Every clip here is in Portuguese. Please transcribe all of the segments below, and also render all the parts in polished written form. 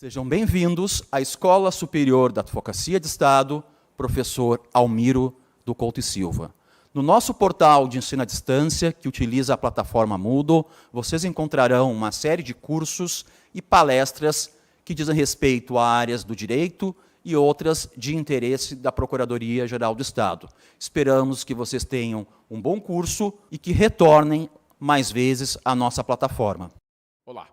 Sejam bem-vindos à Escola Superior da Advocacia de Estado, professor Almiro do Couto e Silva. No nosso portal de ensino à distância, que utiliza a plataforma Moodle, vocês encontrarão uma série de cursos e palestras que dizem respeito a áreas do direito e outras de interesse da Procuradoria-Geral do Estado. Esperamos que vocês tenham um bom curso e que retornem mais vezes à nossa plataforma. Olá,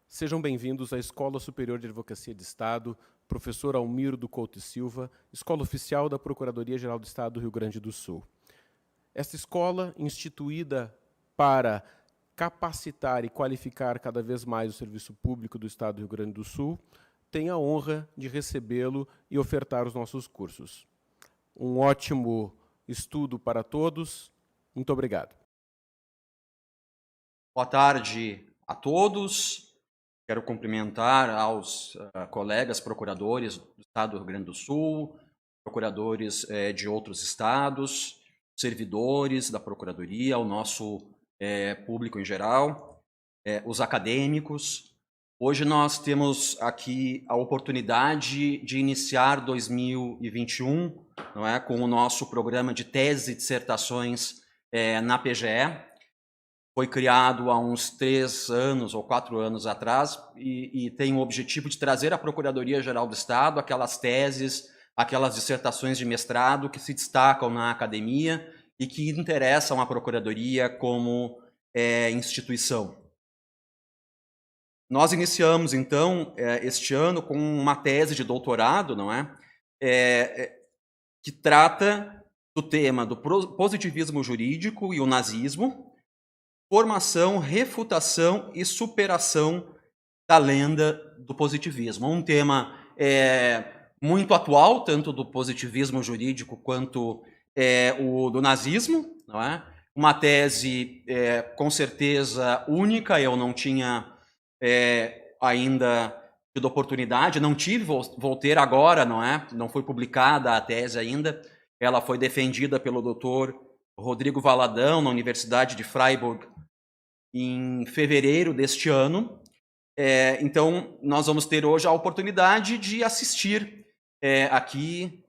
sejam bem-vindos à Escola Superior de Advocacia de Estado, professor Almiro do Couto e Silva, escola oficial da Procuradoria-Geral do Estado do Rio Grande do Sul. Esta escola, instituída para capacitar e qualificar cada vez mais o serviço público do Estado do Rio Grande do Sul, tem a honra de recebê-lo e ofertar os nossos cursos. Um ótimo estudo para todos. Muito obrigado. Boa tarde a todos. Quero cumprimentar aos colegas procuradores do Estado do Rio Grande do Sul, procuradores de outros estados, servidores da Procuradoria, o nosso público em geral, os acadêmicos. Hoje nós temos aqui a oportunidade de iniciar 2021, não é, com o nosso programa de teses e dissertações na PGE. Foi criado há uns 3 anos ou 4 anos atrás e tem o objetivo de trazer à Procuradoria-Geral do Estado aquelas teses, aquelas dissertações de mestrado que se destacam na academia e que interessam a Procuradoria como instituição. Nós iniciamos, então, este ano com uma tese de doutorado, não é? Que trata do tema do positivismo jurídico e o nazismo, formação, refutação e superação da lenda do positivismo. Um tema muito atual, tanto do positivismo jurídico quanto o do nazismo, não é? Uma tese com certeza única, eu não tinha ainda tido oportunidade, não tive, vou ter agora, não é? Não foi publicada a tese ainda, ela foi defendida pelo Dr. Rodrigo Valadão, na Universidade de Freiburg, em fevereiro deste ano. Então, nós vamos ter hoje a oportunidade de assistir aqui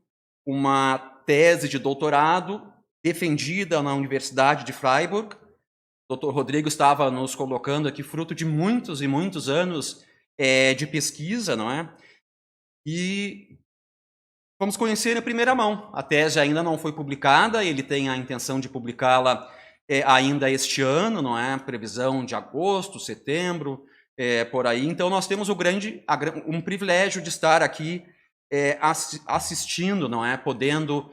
uma tese de doutorado defendida na Universidade de Freiburg. O Dr. Rodrigo estava nos colocando aqui fruto de muitos e muitos anos de pesquisa, não é? E vamos conhecer em primeira mão. A tese ainda não foi publicada, ele tem a intenção de publicá-la ainda este ano, não é? Previsão de agosto, setembro, por aí. Então, nós temos um privilégio de estar aqui assistindo, não é? Podendo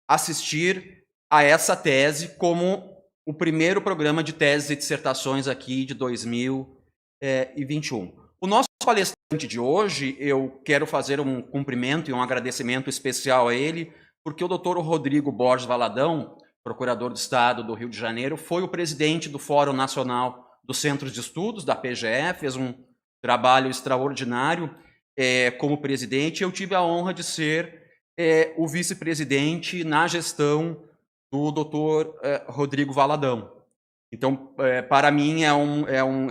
assistir a essa tese como o primeiro programa de teses e dissertações aqui de 2021. O nosso palestrante de hoje, eu quero fazer um cumprimento e um agradecimento especial a ele, porque o Dr. Rodrigo Borges Valadão, procurador do Estado do Rio de Janeiro, foi o presidente do Fórum Nacional dos Centros de Estudos, da PGE, fez um trabalho extraordinário como presidente. Eu tive a honra de ser o vice-presidente na gestão do Dr. Rodrigo Valadão. Então, para mim,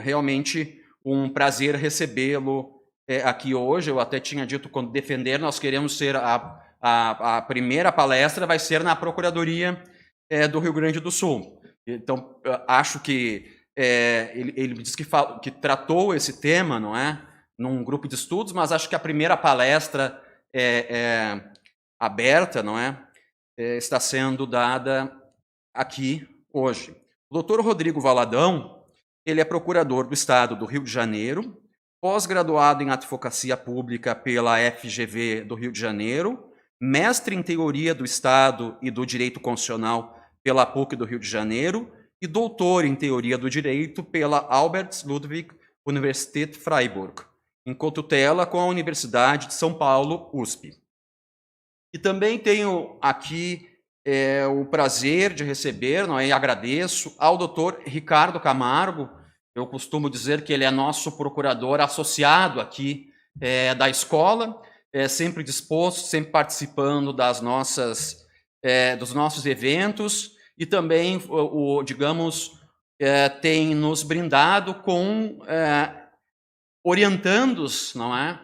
realmente um prazer recebê-lo aqui hoje. Eu até tinha dito, quando defender, nós queremos ser a primeira palestra vai ser na Procuradoria do Rio Grande do Sul. Então, acho que ele disse que tratou esse tema, não é, num grupo de estudos, mas acho que a primeira palestra aberta, não é, está sendo dada aqui hoje. O Dr. Rodrigo Valadão, ele é procurador do Estado do Rio de Janeiro, pós-graduado em Advocacia Pública pela FGV do Rio de Janeiro, mestre em Teoria do Estado e do Direito Constitucional pela PUC do Rio de Janeiro e doutor em Teoria do Direito pela Albert Ludwig Universität Freiburg, em cotutela com a Universidade de São Paulo, USP. E também tenho aqui o prazer de receber, não é, e agradeço ao Dr. Ricardo Camargo. Eu costumo dizer que ele é nosso procurador associado aqui da escola, sempre disposto, sempre participando dos nossos eventos e também, digamos, tem nos brindado com orientandos, não é,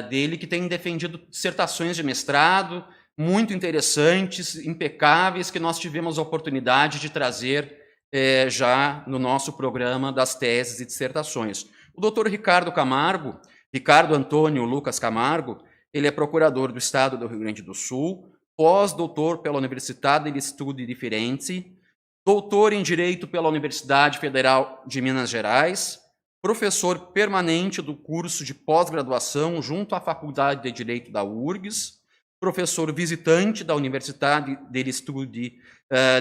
dele que têm defendido dissertações de mestrado muito interessantes, impecáveis, que nós tivemos a oportunidade de trazer já no nosso programa das teses e dissertações. O doutor Ricardo Camargo, Ricardo Antônio Lucas Camargo, ele é procurador do Estado do Rio Grande do Sul, pós-doutor pela Universidade de Studi di Firenze, doutor em Direito pela Universidade Federal de Minas Gerais, professor permanente do curso de pós-graduação junto à Faculdade de Direito da URGS, professor visitante da Universidade degli Studi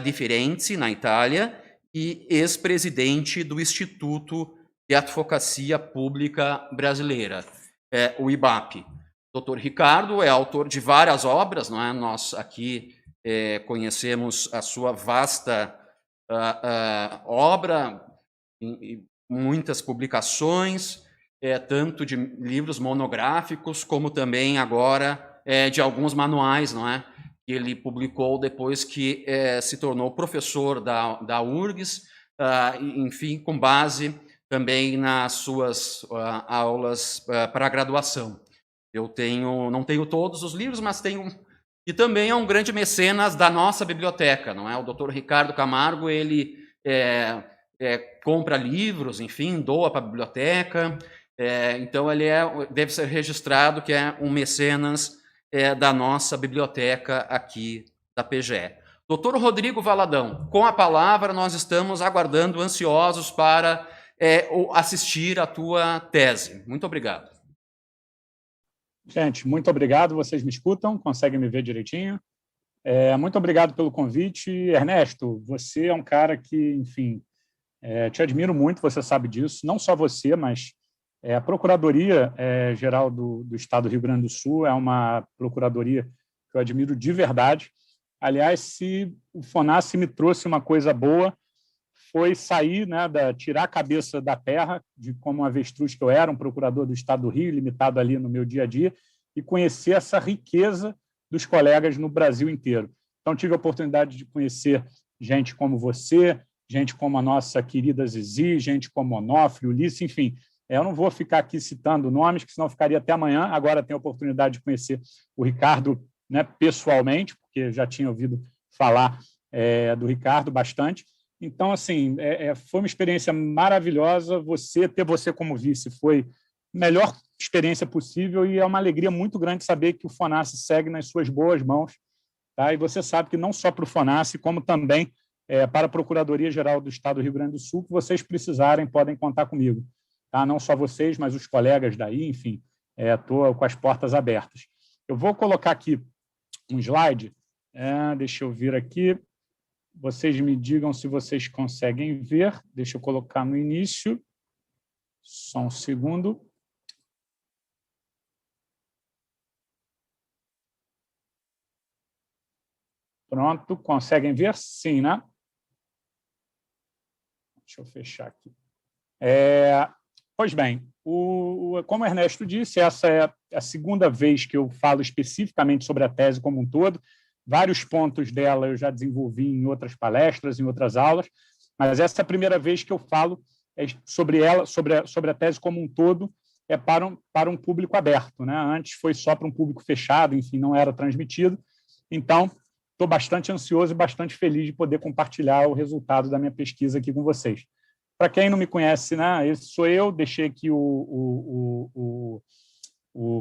di Firenze, na Itália, e ex-presidente do Instituto de Advocacia Pública Brasileira, o IBAP. Dr. Ricardo é autor de várias obras, não é? Nós aqui conhecemos a sua vasta obra, muitas publicações, tanto de livros monográficos, como também agora de alguns manuais, não é? Que ele publicou depois que se tornou professor da URGS, enfim, com base também nas suas aulas para graduação. Eu não tenho todos os livros, mas tenho, e também é um grande mecenas da nossa biblioteca, não é? O Dr. Ricardo Camargo, ele compra livros, enfim, doa para a biblioteca, então ele deve ser registrado que é um mecenas da nossa biblioteca aqui da PGE. Doutor Rodrigo Valadão, com a palavra, nós estamos aguardando, ansiosos para assistir a tua tese. Muito obrigado. Gente, muito obrigado. Vocês me escutam? Conseguem me ver direitinho? Muito obrigado pelo convite. Ernesto, você é um cara que, enfim, te admiro muito, você sabe disso. Não só você, mas a Procuradoria-Geral do Estado do Rio Grande do Sul é uma procuradoria que eu admiro de verdade. Aliás, se o FONASSE me trouxe uma coisa boa, foi sair, né, tirar a cabeça da terra, de como um avestruz que eu era, um procurador do Estado do Rio, limitado ali no meu dia a dia, e conhecer essa riqueza dos colegas no Brasil inteiro. Então, tive a oportunidade de conhecer gente como você, gente como a nossa querida Zizi, gente como Onofre, Ulisses, enfim. Eu não vou ficar aqui citando nomes, que senão ficaria até amanhã. Agora tenho a oportunidade de conhecer o Ricardo, né, pessoalmente, porque já tinha ouvido falar do Ricardo bastante. Então, assim, foi uma experiência maravilhosa. Ter você como vice foi a melhor experiência possível e é uma alegria muito grande saber que o FONASSE segue nas suas boas mãos. Tá? E você sabe que não só para o FONASSE, como também para a Procuradoria-Geral do Estado do Rio Grande do Sul, que vocês precisarem, podem contar comigo. Tá? Não só vocês, mas os colegas daí, enfim, estou com as portas abertas. Eu vou colocar aqui um slide, deixa eu vir aqui. Vocês me digam se vocês conseguem ver. Deixa eu colocar no início. Só um segundo. Pronto, conseguem ver? Sim, né? Deixa eu fechar aqui. Pois bem, como o Ernesto disse, essa é a segunda vez que eu falo especificamente sobre a tese como um todo. Vários pontos dela eu já desenvolvi em outras palestras, em outras aulas, mas essa é a primeira vez que eu falo sobre ela, sobre a tese como um todo, para um público aberto, né? Antes foi só para um público fechado, enfim, não era transmitido. Então, estou bastante ansioso e bastante feliz de poder compartilhar o resultado da minha pesquisa aqui com vocês. Para quem não me conhece, né, esse sou eu, deixei aqui o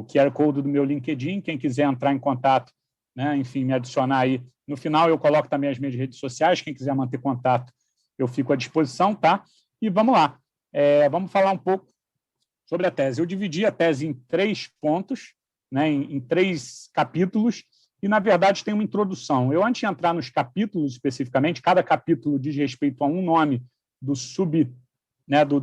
QR Code do meu LinkedIn, quem quiser entrar em contato, né, enfim, me adicionar aí. No final, eu coloco também as minhas redes sociais, quem quiser manter contato, eu fico à disposição, tá? E vamos lá, vamos falar um pouco sobre a tese. Eu dividi a tese em 3 pontos, né, em 3 capítulos, e, na verdade, tem uma introdução. Eu, antes de entrar nos capítulos especificamente, cada capítulo diz respeito a um nome do subitem, né, do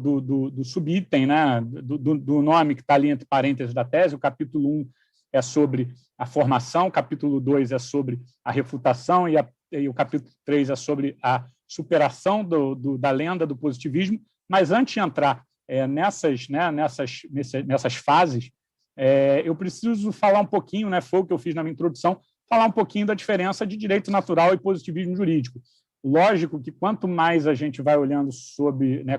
nome que está ali entre parênteses da tese. O capítulo 1 é sobre a formação, o capítulo 2 é sobre a refutação e o capítulo 3 é sobre a superação da lenda do positivismo. Mas, antes de entrar nessas fases, eu preciso falar um pouquinho, né, foi o que eu fiz na minha introdução, falar um pouquinho da diferença de direito natural e positivismo jurídico. Lógico que quanto mais a gente vai olhando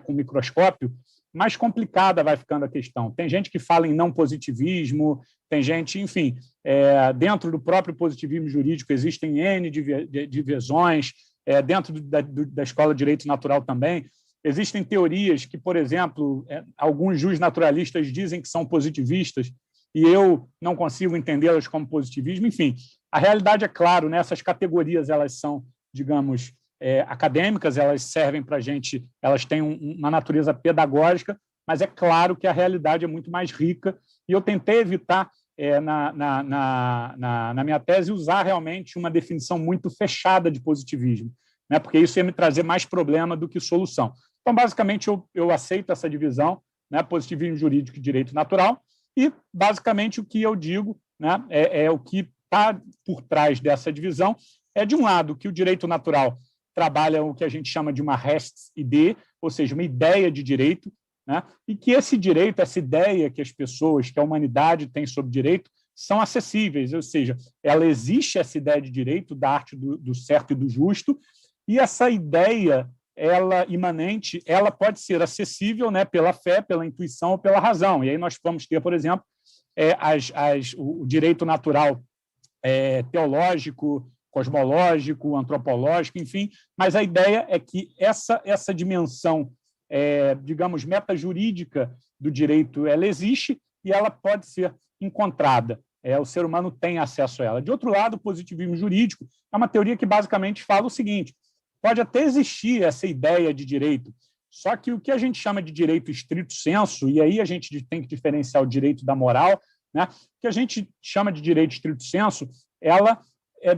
com microscópio, mais complicada vai ficando a questão. Tem gente que fala em não positivismo, tem gente, enfim, dentro do próprio positivismo jurídico existem N divisões, dentro da Escola de Direito Natural também. Existem teorias que, por exemplo, alguns justnaturalistas dizem que são positivistas e eu não consigo entendê-las como positivismo. Enfim, a realidade é claro, né? Essas categorias elas são, digamos, acadêmicas, elas servem para a gente, elas têm uma natureza pedagógica, mas é claro que a realidade é muito mais rica e eu tentei evitar, na minha tese, usar realmente uma definição muito fechada de positivismo, né? Porque isso ia me trazer mais problema do que solução. Então, basicamente, eu aceito essa divisão, né? Positivismo jurídico e direito natural, e, basicamente, o que eu digo, né, o que está por trás dessa divisão é, de um lado, que o direito natural trabalha o que a gente chama de uma Rechtsidee, ou seja, uma ideia de direito, né? E que esse direito, essa ideia que as pessoas, que a humanidade tem sobre direito, são acessíveis, ou seja, ela existe, essa ideia de direito, da arte do certo e do justo, e essa ideia, ela imanente, ela pode ser acessível, né, pela fé, pela intuição ou pela razão. E aí nós vamos ter, por exemplo, o direito natural teológico, cosmológico, antropológico, enfim, mas a ideia é que essa dimensão, digamos, metajurídica do direito, ela existe e ela pode ser encontrada. O ser humano tem acesso a ela. De outro lado, o positivismo jurídico é uma teoria que basicamente fala o seguinte: pode até existir essa ideia de direito, só que o que a gente chama de direito estrito sensu, e aí a gente tem que diferenciar o direito da moral, né? O que a gente chama de direito estrito sensu, ela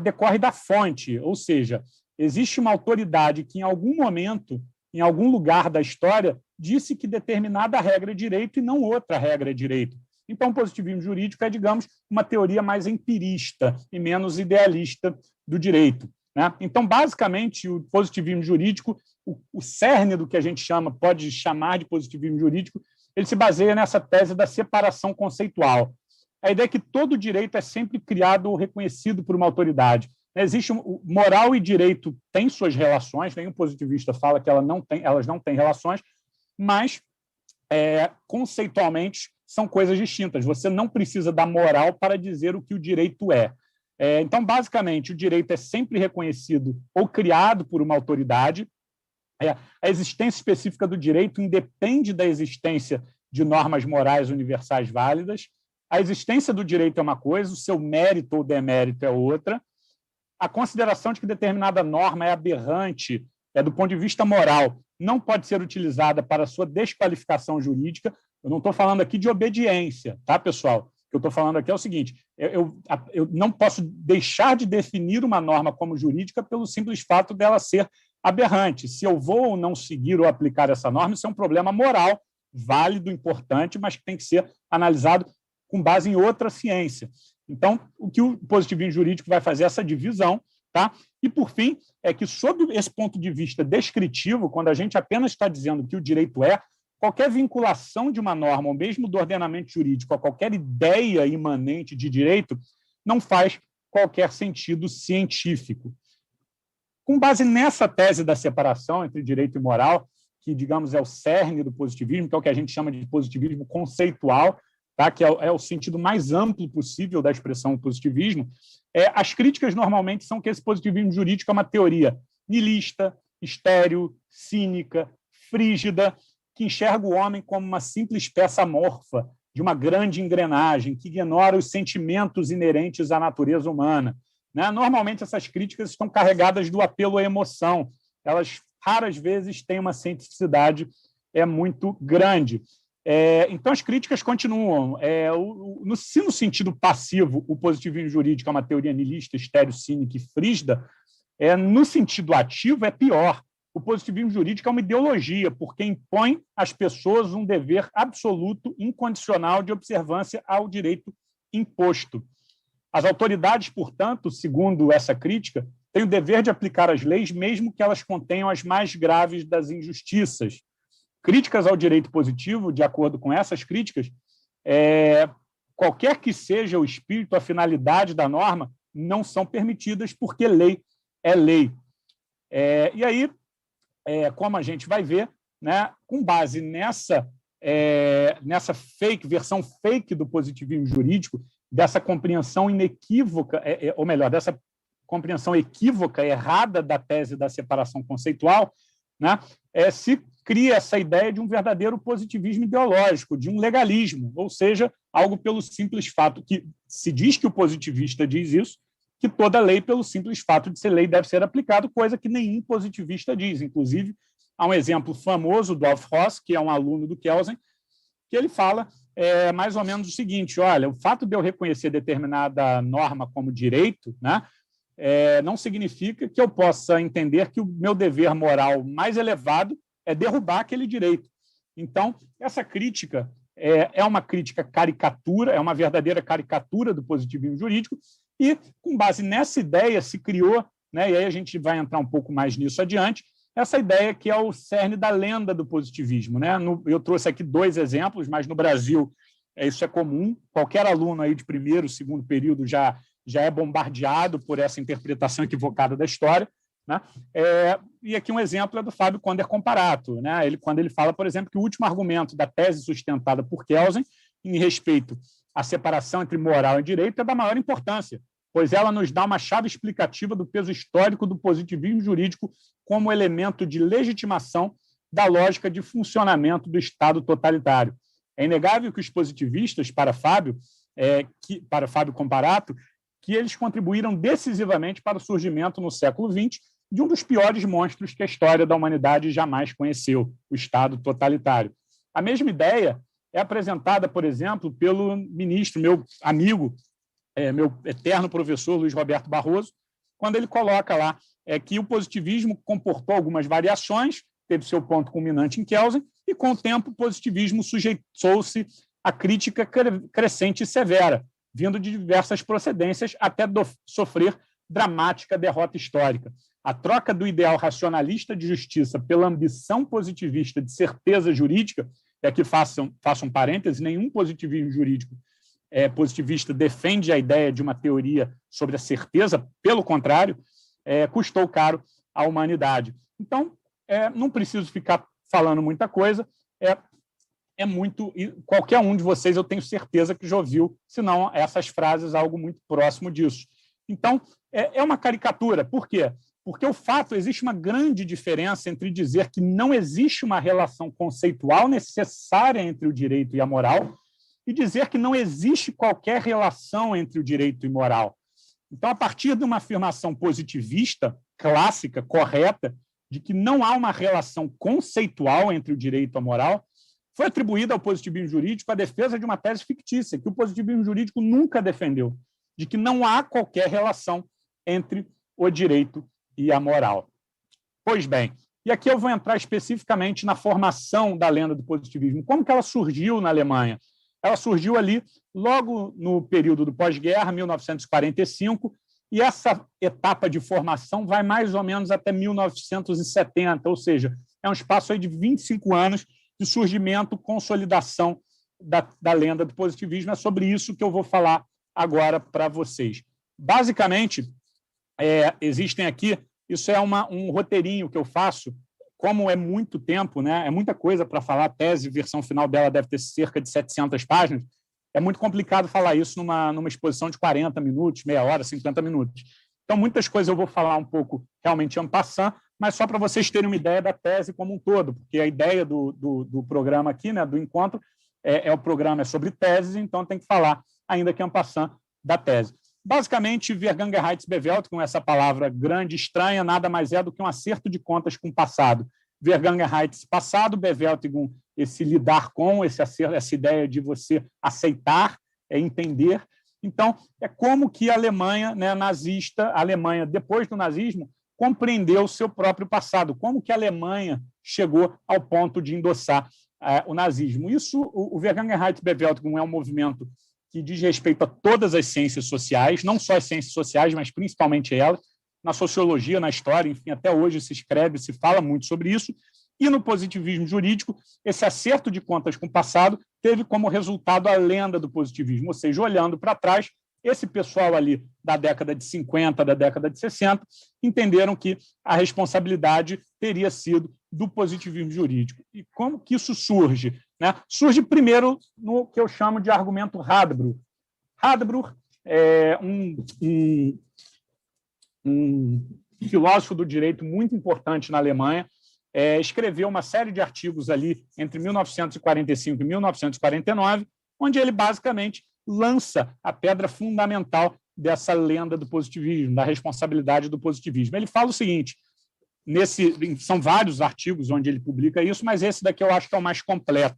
decorre da fonte, ou seja, existe uma autoridade que, em algum momento, em algum lugar da história, disse que determinada regra é direito e não outra regra é direito. Então, o positivismo jurídico é, digamos, uma teoria mais empirista e menos idealista do direito, né? Então, basicamente, o positivismo jurídico, o cerne do que a gente pode chamar de positivismo jurídico, ele se baseia nessa tese da separação conceitual. A ideia é que todo direito é sempre criado ou reconhecido por uma autoridade. Existe moral e direito têm suas relações, nenhum positivista fala que elas não têm relações, mas conceitualmente são coisas distintas. Você não precisa da moral para dizer o que o direito é. Então, basicamente, o direito é sempre reconhecido ou criado por uma autoridade. A existência específica do direito independe da existência de normas morais universais válidas. A existência do direito é uma coisa, o seu mérito ou demérito é outra. A consideração de que determinada norma é aberrante, do ponto de vista moral, não pode ser utilizada para sua desqualificação jurídica. Eu não estou falando aqui de obediência, tá, pessoal? O que eu estou falando aqui é o seguinte: eu não posso deixar de definir uma norma como jurídica pelo simples fato dela ser aberrante. Se eu vou ou não seguir ou aplicar essa norma, isso é um problema moral, válido, importante, mas que tem que ser analisado com base em outra ciência. Então, o que o positivismo jurídico vai fazer é essa divisão, tá? E, por fim, é que, sob esse ponto de vista descritivo, quando a gente apenas está dizendo que o direito qualquer vinculação de uma norma, ou mesmo do ordenamento jurídico, a qualquer ideia imanente de direito, não faz qualquer sentido científico. Com base nessa tese da separação entre direito e moral, que, digamos, é o cerne do positivismo, que é o que a gente chama de positivismo conceitual, tá? Que é o sentido mais amplo possível da expressão positivismo, as críticas normalmente são que esse positivismo jurídico é uma teoria nihilista, estéril, cínica, frígida, que enxerga o homem como uma simples peça amorfa de uma grande engrenagem, que ignora os sentimentos inerentes à natureza humana, né? Normalmente, essas críticas estão carregadas do apelo à emoção. Elas, raras vezes, têm uma cientificidade muito grande. Então, as críticas continuam. Se no sentido passivo o positivismo jurídico é uma teoria nihilista, estéril, cínica e frígida, no sentido ativo é pior. O positivismo jurídico é uma ideologia, porque impõe às pessoas um dever absoluto, incondicional de observância ao direito imposto. As autoridades, portanto, segundo essa crítica, têm o dever de aplicar as leis, mesmo que elas contenham as mais graves das injustiças. Críticas ao direito positivo, de acordo com essas críticas, qualquer que seja o espírito, a finalidade da norma, não são permitidas, porque lei é lei. E aí, como a gente vai ver, né, com base nessa nessa versão fake do positivismo jurídico, dessa compreensão inequívoca, ou melhor, dessa compreensão equívoca, errada da tese da separação conceitual, né, se cria essa ideia de um verdadeiro positivismo ideológico, de um legalismo, ou seja, algo pelo simples fato que se diz que o positivista diz isso, que toda lei, pelo simples fato de ser lei, deve ser aplicada, coisa que nenhum positivista diz. Inclusive, há um exemplo famoso do Alf Ross, que é um aluno do Kelsen, que ele fala mais ou menos o seguinte: olha, o fato de eu reconhecer determinada norma como direito, né, não significa que eu possa entender que o meu dever moral mais elevado é derrubar aquele direito. Então, essa crítica é uma crítica caricatura, é uma verdadeira caricatura do positivismo jurídico, e, com base nessa ideia, se criou, né, e aí a gente vai entrar um pouco mais nisso adiante, essa ideia que é o cerne da lenda do positivismo, né? Eu trouxe aqui 2 exemplos, mas no Brasil isso é comum. Qualquer aluno aí de primeiro, segundo período já é bombardeado por essa interpretação equivocada da história, né? E aqui um exemplo é do Fábio Conder Comparato, né? Quando ele fala, por exemplo, que o último argumento da tese sustentada por Kelsen em respeito à separação entre moral e direito é da maior importância, pois ela nos dá uma chave explicativa do peso histórico do positivismo jurídico como elemento de legitimação da lógica de funcionamento do Estado totalitário. É inegável que os positivistas, para Fábio Comparato, que eles contribuíram decisivamente para o surgimento no século XX de um dos piores monstros que a história da humanidade jamais conheceu, o Estado totalitário. A mesma ideia é apresentada, por exemplo, pelo ministro, meu amigo, meu eterno professor Luiz Roberto Barroso, quando ele coloca lá que o positivismo comportou algumas variações, teve seu ponto culminante em Kelsen, e com o tempo o positivismo sujeitou-se à crítica crescente e severa, vindo de diversas procedências até sofrer dramática derrota histórica. A troca do ideal racionalista de justiça pela ambição positivista de certeza jurídica, e aqui façam um parêntese, nenhum positivismo jurídico positivista defende a ideia de uma teoria sobre a certeza, pelo contrário, custou caro à humanidade. Então, não preciso ficar falando muita coisa, muito, e qualquer um de vocês eu tenho certeza que já ouviu, se não essas frases, algo muito próximo disso. Então, é uma caricatura. Por quê? Porque o fato, existe uma grande diferença entre dizer que não existe uma relação conceitual necessária entre o direito e a moral e dizer que não existe qualquer relação entre o direito e moral. Então, a partir de uma afirmação positivista, clássica, correta, de que não há uma relação conceitual entre o direito e a moral, foi atribuída ao positivismo jurídico a defesa de uma tese fictícia, que o positivismo jurídico nunca defendeu, de que não há qualquer relação entre o direito e a moral. Pois bem, e aqui eu vou entrar especificamente na formação da lenda do positivismo. Como que ela surgiu na Alemanha? Ela surgiu ali logo no período do pós-guerra, 1945, e essa etapa de formação vai mais ou menos até 1970, ou seja, é um espaço aí de 25 anos de surgimento, consolidação da lenda do positivismo. É sobre isso que eu vou falar agora para vocês. Basicamente, existem aqui, isso é um roteirinho que eu faço, como é muito tempo, né? É muita coisa para falar, a tese, a versão final dela deve ter cerca de 700 páginas, é muito complicado falar isso numa exposição de 40 minutos, meia hora, 50 minutos. Então, muitas coisas eu vou falar um pouco realmente en passant, mas só para vocês terem uma ideia da tese como um todo, porque a ideia do programa aqui, né, do encontro, o programa é sobre teses, então tem que falar, ainda que en passant, da tese. Basicamente, Vergangenheitsbewältigung, com essa palavra grande, estranha, nada mais é do que um acerto de contas com o passado. Vergangenheits, passado, Bewältigung, esse lidar com, essa ideia de você aceitar, entender. Então, é como que a Alemanha, né, nazista, a Alemanha, depois do nazismo, compreendeu o seu próprio passado, como que a Alemanha chegou ao ponto de endossar o nazismo. Isso, o Vergangenheitsbewältigung é um movimento que diz respeito a todas as ciências sociais, não só as ciências sociais, mas principalmente elas, na sociologia, na história, enfim, até hoje se escreve, se fala muito sobre isso, e no positivismo jurídico, esse acerto de contas com o passado teve como resultado a lenda do positivismo, ou seja, olhando para trás, Esse pessoal ali da década de 50, da década de 60, entenderam que a responsabilidade teria sido do positivismo jurídico. E como que isso surge? Né? Surge primeiro no que eu chamo de argumento Radbruch. Radbruch é um filósofo do direito muito importante na Alemanha, escreveu uma série de artigos ali entre 1945 e 1949, onde ele basicamente lança a pedra fundamental dessa lenda do positivismo, da responsabilidade do positivismo. Ele fala o seguinte, são vários artigos onde ele publica isso, mas esse daqui eu acho que é o mais completo.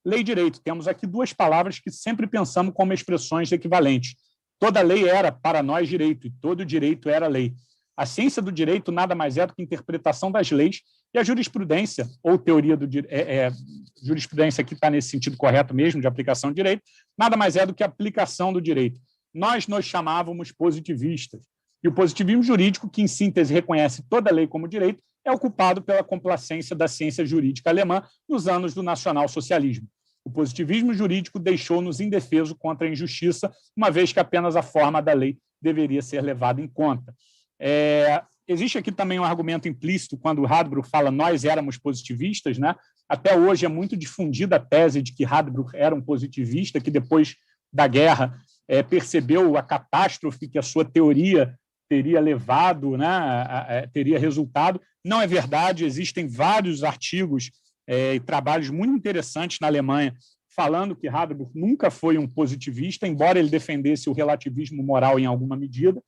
Lei e direito, temos aqui duas palavras que sempre pensamos como expressões equivalentes. Toda lei era, para nós, direito, e todo direito era lei. A ciência do direito nada mais é do que interpretação das leis, e a jurisprudência, ou teoria do jurisprudência que está nesse sentido correto mesmo, de aplicação do direito, nada mais é do que aplicação do direito. Nós nos chamávamos positivistas. E o positivismo jurídico, que em síntese reconhece toda lei como direito, é ocupado pela complacência da ciência jurídica alemã nos anos do nacionalsocialismo. O positivismo jurídico deixou-nos indefesos contra a injustiça, uma vez que apenas a forma da lei deveria ser levada em conta. Existe aqui também um argumento implícito quando Radbruch fala nós éramos positivistas, né? Até hoje é muito difundida a tese de que Radbruch era um positivista, que depois da guerra percebeu a catástrofe que a sua teoria teria levado, né? Teria resultado. Não é verdade, existem vários artigos e trabalhos muito interessantes na Alemanha falando que Radbruch nunca foi um positivista, embora ele defendesse o relativismo moral em alguma medida.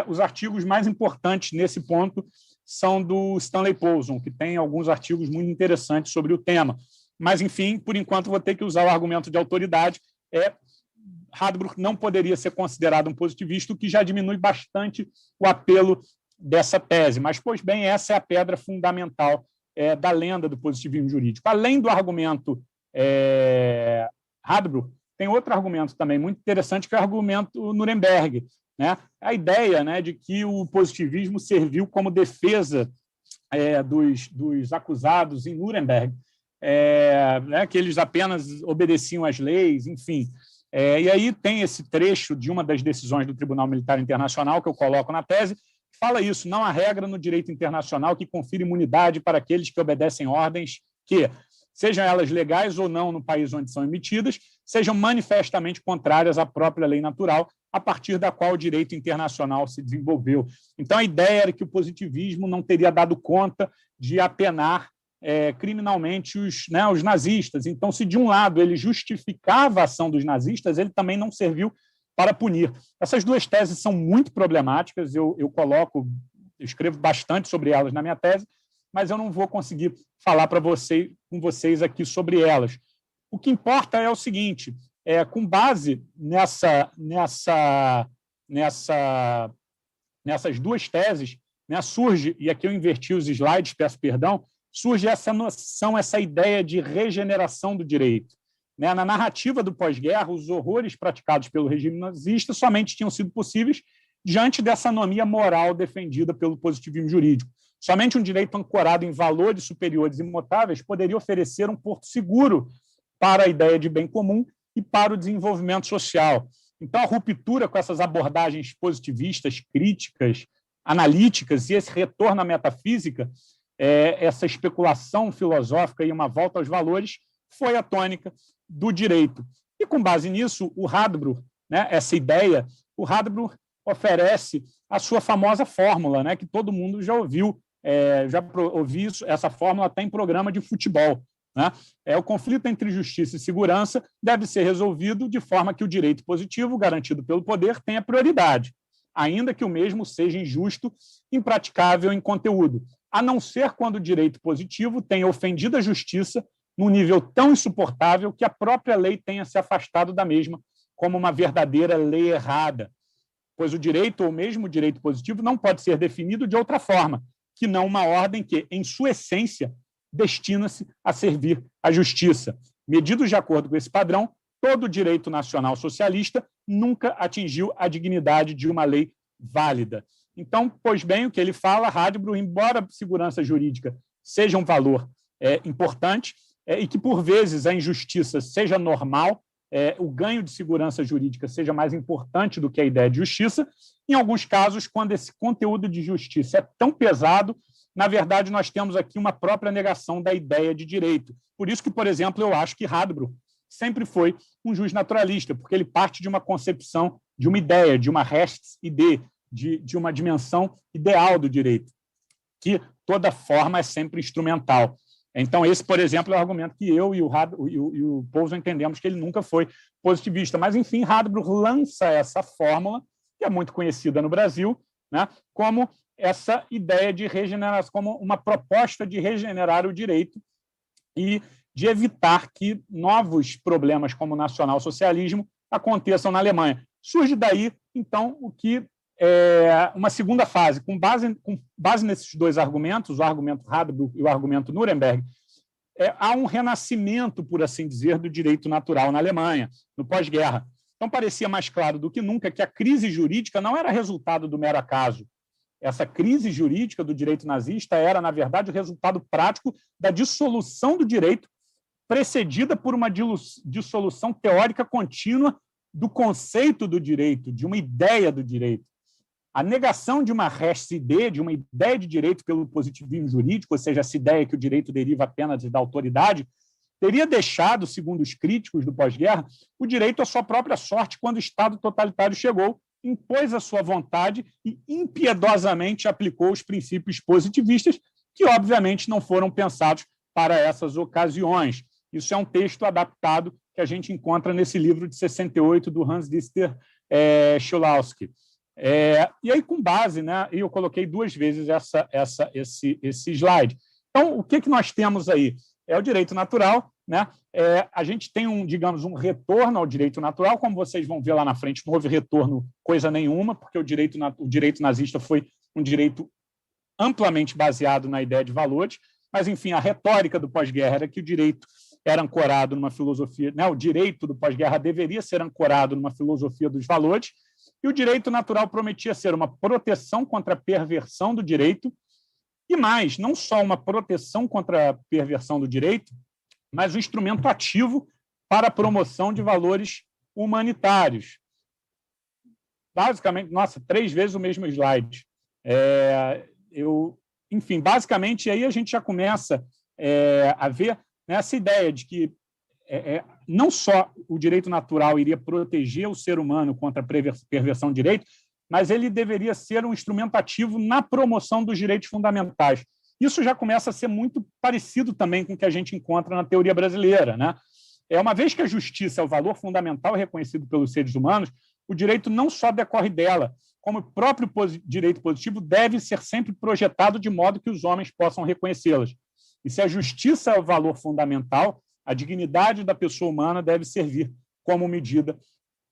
Os artigos mais importantes nesse ponto são do Stanley Poulson, que tem alguns artigos muito interessantes sobre o tema. Mas, enfim, por enquanto, vou ter que usar o argumento de autoridade. Radbruch não poderia ser considerado um positivista, o que já diminui bastante o apelo dessa tese. Mas, pois bem, essa é a pedra fundamental da lenda do positivismo jurídico. Além do argumento Radbruch, tem outro argumento também muito interessante, que é o argumento Nuremberg, né? A ideia, né, de que o positivismo serviu como defesa dos acusados em Nuremberg, né, que eles apenas obedeciam às leis, enfim. E aí tem esse trecho de uma das decisões do Tribunal Militar Internacional, que eu coloco na tese, que fala isso, não há regra no direito internacional que confira imunidade para aqueles que obedecem ordens que, sejam elas legais ou não no país onde são emitidas, sejam manifestamente contrárias à própria lei natural, a partir da qual o direito internacional se desenvolveu. Então, a ideia era que o positivismo não teria dado conta de apenar criminalmente os nazistas. Então, se de um lado ele justificava a ação dos nazistas, ele também não serviu para punir. Essas duas teses são muito problemáticas, eu escrevo bastante sobre elas na minha tese, mas eu não vou conseguir falar com vocês aqui sobre elas. O que importa é o seguinte, com base nessas duas teses, né, surge, e aqui eu inverti os slides, peço perdão, surge essa noção, essa ideia de regeneração do direito. Né? Na narrativa do pós-guerra, os horrores praticados pelo regime nazista somente tinham sido possíveis diante dessa anomia moral defendida pelo positivismo jurídico. Somente um direito ancorado em valores superiores e imutáveis poderia oferecer um porto seguro para a ideia de bem comum e para o desenvolvimento social. Então, a ruptura com essas abordagens positivistas, críticas, analíticas e esse retorno à metafísica, essa especulação filosófica e uma volta aos valores, foi a tônica do direito. E, com base nisso, o Radbruch, né, essa ideia, o Radbruch oferece a sua famosa fórmula, né, que todo mundo já ouviu, isso, essa fórmula até em programa de futebol. Né? O conflito entre justiça e segurança deve ser resolvido de forma que o direito positivo, garantido pelo poder, tenha prioridade, ainda que o mesmo seja injusto, impraticável em conteúdo, a não ser quando o direito positivo tenha ofendido a justiça num nível tão insuportável que a própria lei tenha se afastado da mesma como uma verdadeira lei errada, pois o direito, ou mesmo o direito positivo, não pode ser definido de outra forma, que não uma ordem que, em sua essência, destina-se a servir à justiça. Medidos de acordo com esse padrão, todo o direito nacional socialista nunca atingiu a dignidade de uma lei válida. Então, pois bem, o que ele fala, Radbruch, embora a segurança jurídica seja um valor importante e que, por vezes, a injustiça seja normal, o ganho de segurança jurídica seja mais importante do que a ideia de justiça. Em alguns casos, quando esse conteúdo de justiça é tão pesado, na verdade, nós temos aqui uma própria negação da ideia de direito. Por isso que, por exemplo, eu acho que Hardbrough sempre foi um juiz naturalista, porque ele parte de uma concepção, de uma ideia, de uma res idea, de uma dimensão ideal do direito, que toda forma é sempre instrumental. Então, esse, por exemplo, é o argumento que eu e o Poussin entendemos que ele nunca foi positivista. Mas, enfim, Hardbrough lança essa fórmula, que é muito conhecida no Brasil, né, como essa ideia de regeneração, como uma proposta de regenerar o direito e de evitar que novos problemas como o nacionalsocialismo aconteçam na Alemanha. Surge daí, então, o que é uma segunda fase, com base nesses dois argumentos, o argumento Hardbrough e o argumento Nuremberg, há um renascimento, por assim dizer, do direito natural na Alemanha, no pós-guerra. Então, parecia mais claro do que nunca que a crise jurídica não era resultado do mero acaso. Essa crise jurídica do direito nazista era, na verdade, o resultado prático da dissolução do direito, precedida por uma dissolução teórica contínua do conceito do direito, de uma ideia do direito. A negação de uma res idea, de uma ideia de direito pelo positivismo jurídico, ou seja, essa ideia que o direito deriva apenas da autoridade, teria deixado, segundo os críticos do pós-guerra, o direito à sua própria sorte quando o Estado totalitário chegou, impôs a sua vontade e impiedosamente aplicou os princípios positivistas, que, obviamente, não foram pensados para essas ocasiões. Isso é um texto adaptado que a gente encontra nesse livro de 68 do Hans-Dieter Schulowski. E aí, com base, né, eu coloquei duas vezes esse slide. Então, o que nós temos aí? É o direito natural, né? A gente tem um retorno ao direito natural, como vocês vão ver lá na frente, não houve retorno coisa nenhuma, porque o direito nazista foi um direito amplamente baseado na ideia de valores, mas, enfim, a retórica do pós-guerra era que o direito era ancorado numa filosofia, né? O direito do pós-guerra deveria ser ancorado numa filosofia dos valores, e o direito natural prometia ser uma proteção contra a perversão do direito, e mais, não só uma proteção contra a perversão do direito, mas um instrumento ativo para a promoção de valores humanitários. Basicamente, 3 vezes o mesmo slide. Enfim, basicamente, aí a gente já começa a ver essa ideia de que não só o direito natural iria proteger o ser humano contra a perversão do direito, mas ele deveria ser um instrumento ativo na promoção dos direitos fundamentais. Isso já começa a ser muito parecido também com o que a gente encontra na teoria brasileira, né? Uma vez que a justiça é o valor fundamental reconhecido pelos seres humanos, o direito não só decorre dela, como o próprio direito positivo deve ser sempre projetado de modo que os homens possam reconhecê-las. E se a justiça é o valor fundamental, a dignidade da pessoa humana deve servir como medida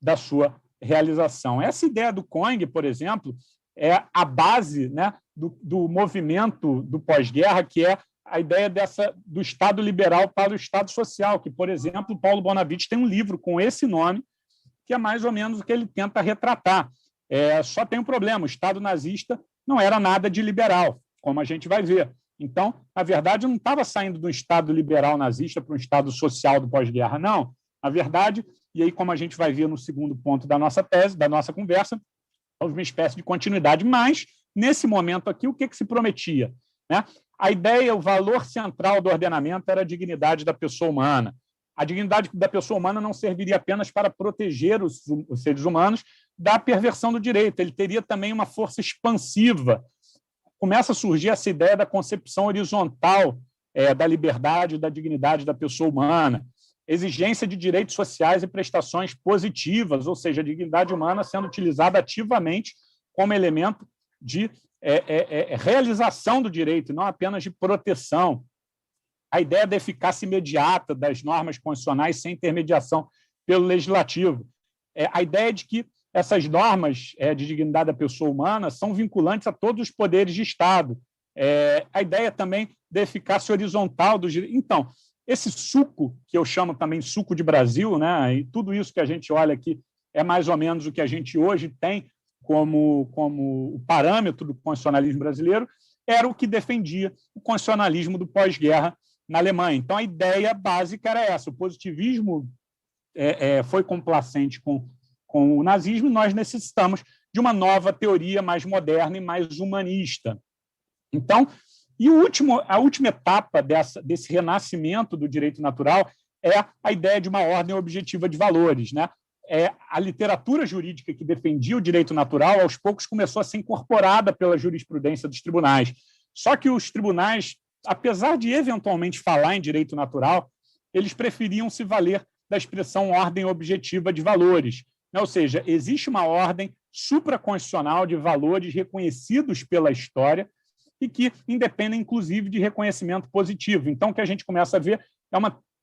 da sua realização. Essa ideia do Coing, por exemplo, é a base, né, do movimento do pós-guerra, que é a ideia do Estado liberal para o Estado social, que, por exemplo, Paulo Bonavides tem um livro com esse nome, que é mais ou menos o que ele tenta retratar. Só tem um problema, o Estado nazista não era nada de liberal, como a gente vai ver. Então, na verdade, não estava saindo do Estado liberal nazista para um Estado social do pós-guerra, não. Na verdade, e aí, como a gente vai ver no segundo ponto da nossa tese, da nossa conversa, houve uma espécie de continuidade, mas, nesse momento aqui, o que se prometia? Né? A ideia, o valor central do ordenamento era a dignidade da pessoa humana. A dignidade da pessoa humana não serviria apenas para proteger os seres humanos da perversão do direito, ele teria também uma força expansiva. Começa a surgir essa ideia da concepção horizontal da liberdade e da dignidade da pessoa humana, exigência de direitos sociais e prestações positivas, ou seja, a dignidade humana sendo utilizada ativamente como elemento de realização do direito, não apenas de proteção. A ideia da eficácia imediata das normas constitucionais sem intermediação pelo legislativo. A ideia de que essas normas de dignidade da pessoa humana são vinculantes a todos os poderes de Estado. A ideia também da eficácia horizontal do direito. Então, esse suco, que eu chamo também suco de Brasil, né, e tudo isso que a gente olha aqui é mais ou menos o que a gente hoje tem como o parâmetro do constitucionalismo brasileiro, era o que defendia o constitucionalismo do pós-guerra na Alemanha. Então, a ideia básica era essa. O positivismo foi complacente com o nazismo, e nós necessitamos de uma nova teoria mais moderna e mais humanista. Então, a última etapa desse renascimento do direito natural é a ideia de uma ordem objetiva de valores, né? A literatura jurídica que defendia o direito natural, aos poucos, começou a ser incorporada pela jurisprudência dos tribunais. Só que os tribunais, apesar de eventualmente falar em direito natural, eles preferiam se valer da expressão ordem objetiva de valores. Ou seja, existe uma ordem supraconstitucional de valores reconhecidos pela história e que independem, inclusive, de reconhecimento positivo. Então, o que a gente começa a ver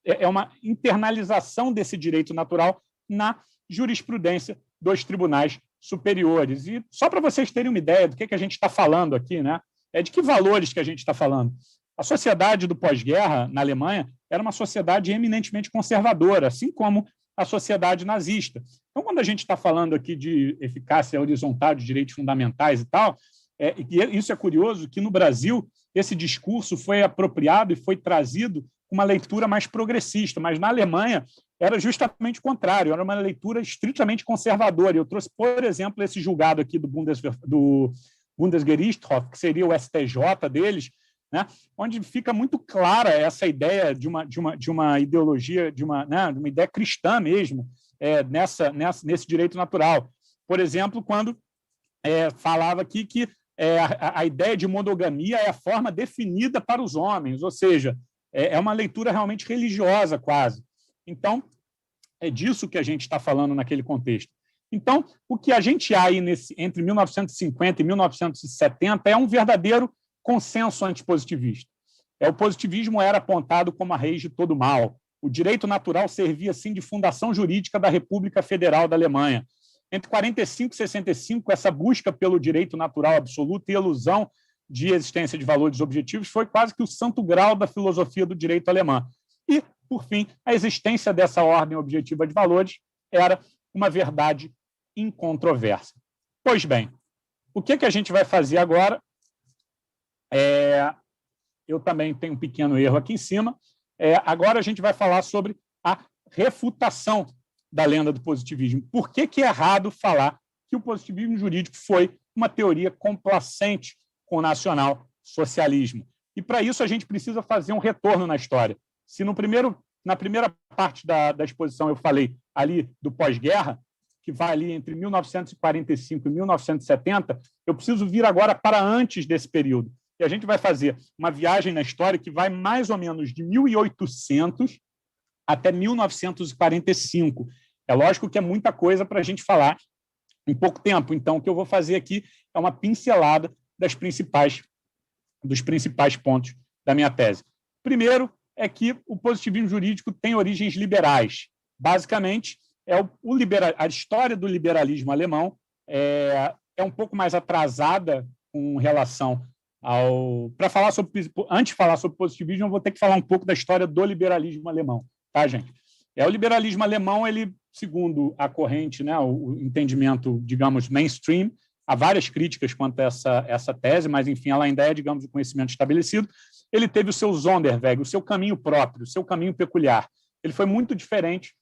é uma internalização desse direito natural na jurisprudência dos tribunais superiores. E só para vocês terem uma ideia do que a gente está falando aqui, né? De que valores que a gente está falando. A sociedade do pós-guerra, na Alemanha, era uma sociedade eminentemente conservadora, assim como a sociedade nazista. Então, quando a gente está falando aqui de eficácia horizontal de direitos fundamentais e tal, e isso é curioso, que no Brasil esse discurso foi apropriado e foi trazido com uma leitura mais progressista, mas na Alemanha era justamente o contrário, era uma leitura estritamente conservadora. Eu trouxe, por exemplo, esse julgado aqui do Bundesgerichtshof, que seria o STJ deles, né, onde fica muito clara essa ideia de uma ideologia, de uma ideia cristã mesmo, nesse direito natural. Por exemplo, quando falava aqui que a ideia de monogamia é a forma definida para os homens, ou seja, é uma leitura realmente religiosa quase. Então, é disso que a gente está falando naquele contexto. Então, o que a gente há aí entre 1950 e 1970 é um verdadeiro consenso antipositivista. O positivismo era apontado como a raiz de todo mal. O direito natural servia, assim, de fundação jurídica da República Federal da Alemanha. Entre 45 e 65, essa busca pelo direito natural absoluto e ilusão de existência de valores objetivos foi quase que o santo grau da filosofia do direito alemã. E, por fim, a existência dessa ordem objetiva de valores era uma verdade incontroversa. Pois bem, o que a gente vai fazer agora? Eu também tenho um pequeno erro aqui em cima. Agora a gente vai falar sobre a refutação da lenda do positivismo. Por que é errado falar que o positivismo jurídico foi uma teoria complacente com o nacional-socialismo? E, para isso, a gente precisa fazer um retorno na história. Se na primeira parte da exposição eu falei ali do pós-guerra, que vai ali entre 1945 e 1970, eu preciso vir agora para antes desse período. E a gente vai fazer uma viagem na história que vai mais ou menos de 1800 até 1945. É lógico que é muita coisa para a gente falar em pouco tempo. Então, o que eu vou fazer aqui é uma pincelada dos principais pontos da minha tese. Primeiro é que o positivismo jurídico tem origens liberais. Basicamente, a história do liberalismo alemão é um pouco mais atrasada com relação ao... Antes de falar sobre positivismo, eu vou ter que falar um pouco da história do liberalismo alemão. Tá, gente? O liberalismo alemão, ele, segundo a corrente, né, o entendimento, digamos, mainstream, há várias críticas quanto a essa tese, mas, enfim, ela ainda é, digamos, o conhecimento estabelecido. Ele teve o seu Sonderweg, o seu caminho próprio, o seu caminho peculiar. Ele foi muito diferente,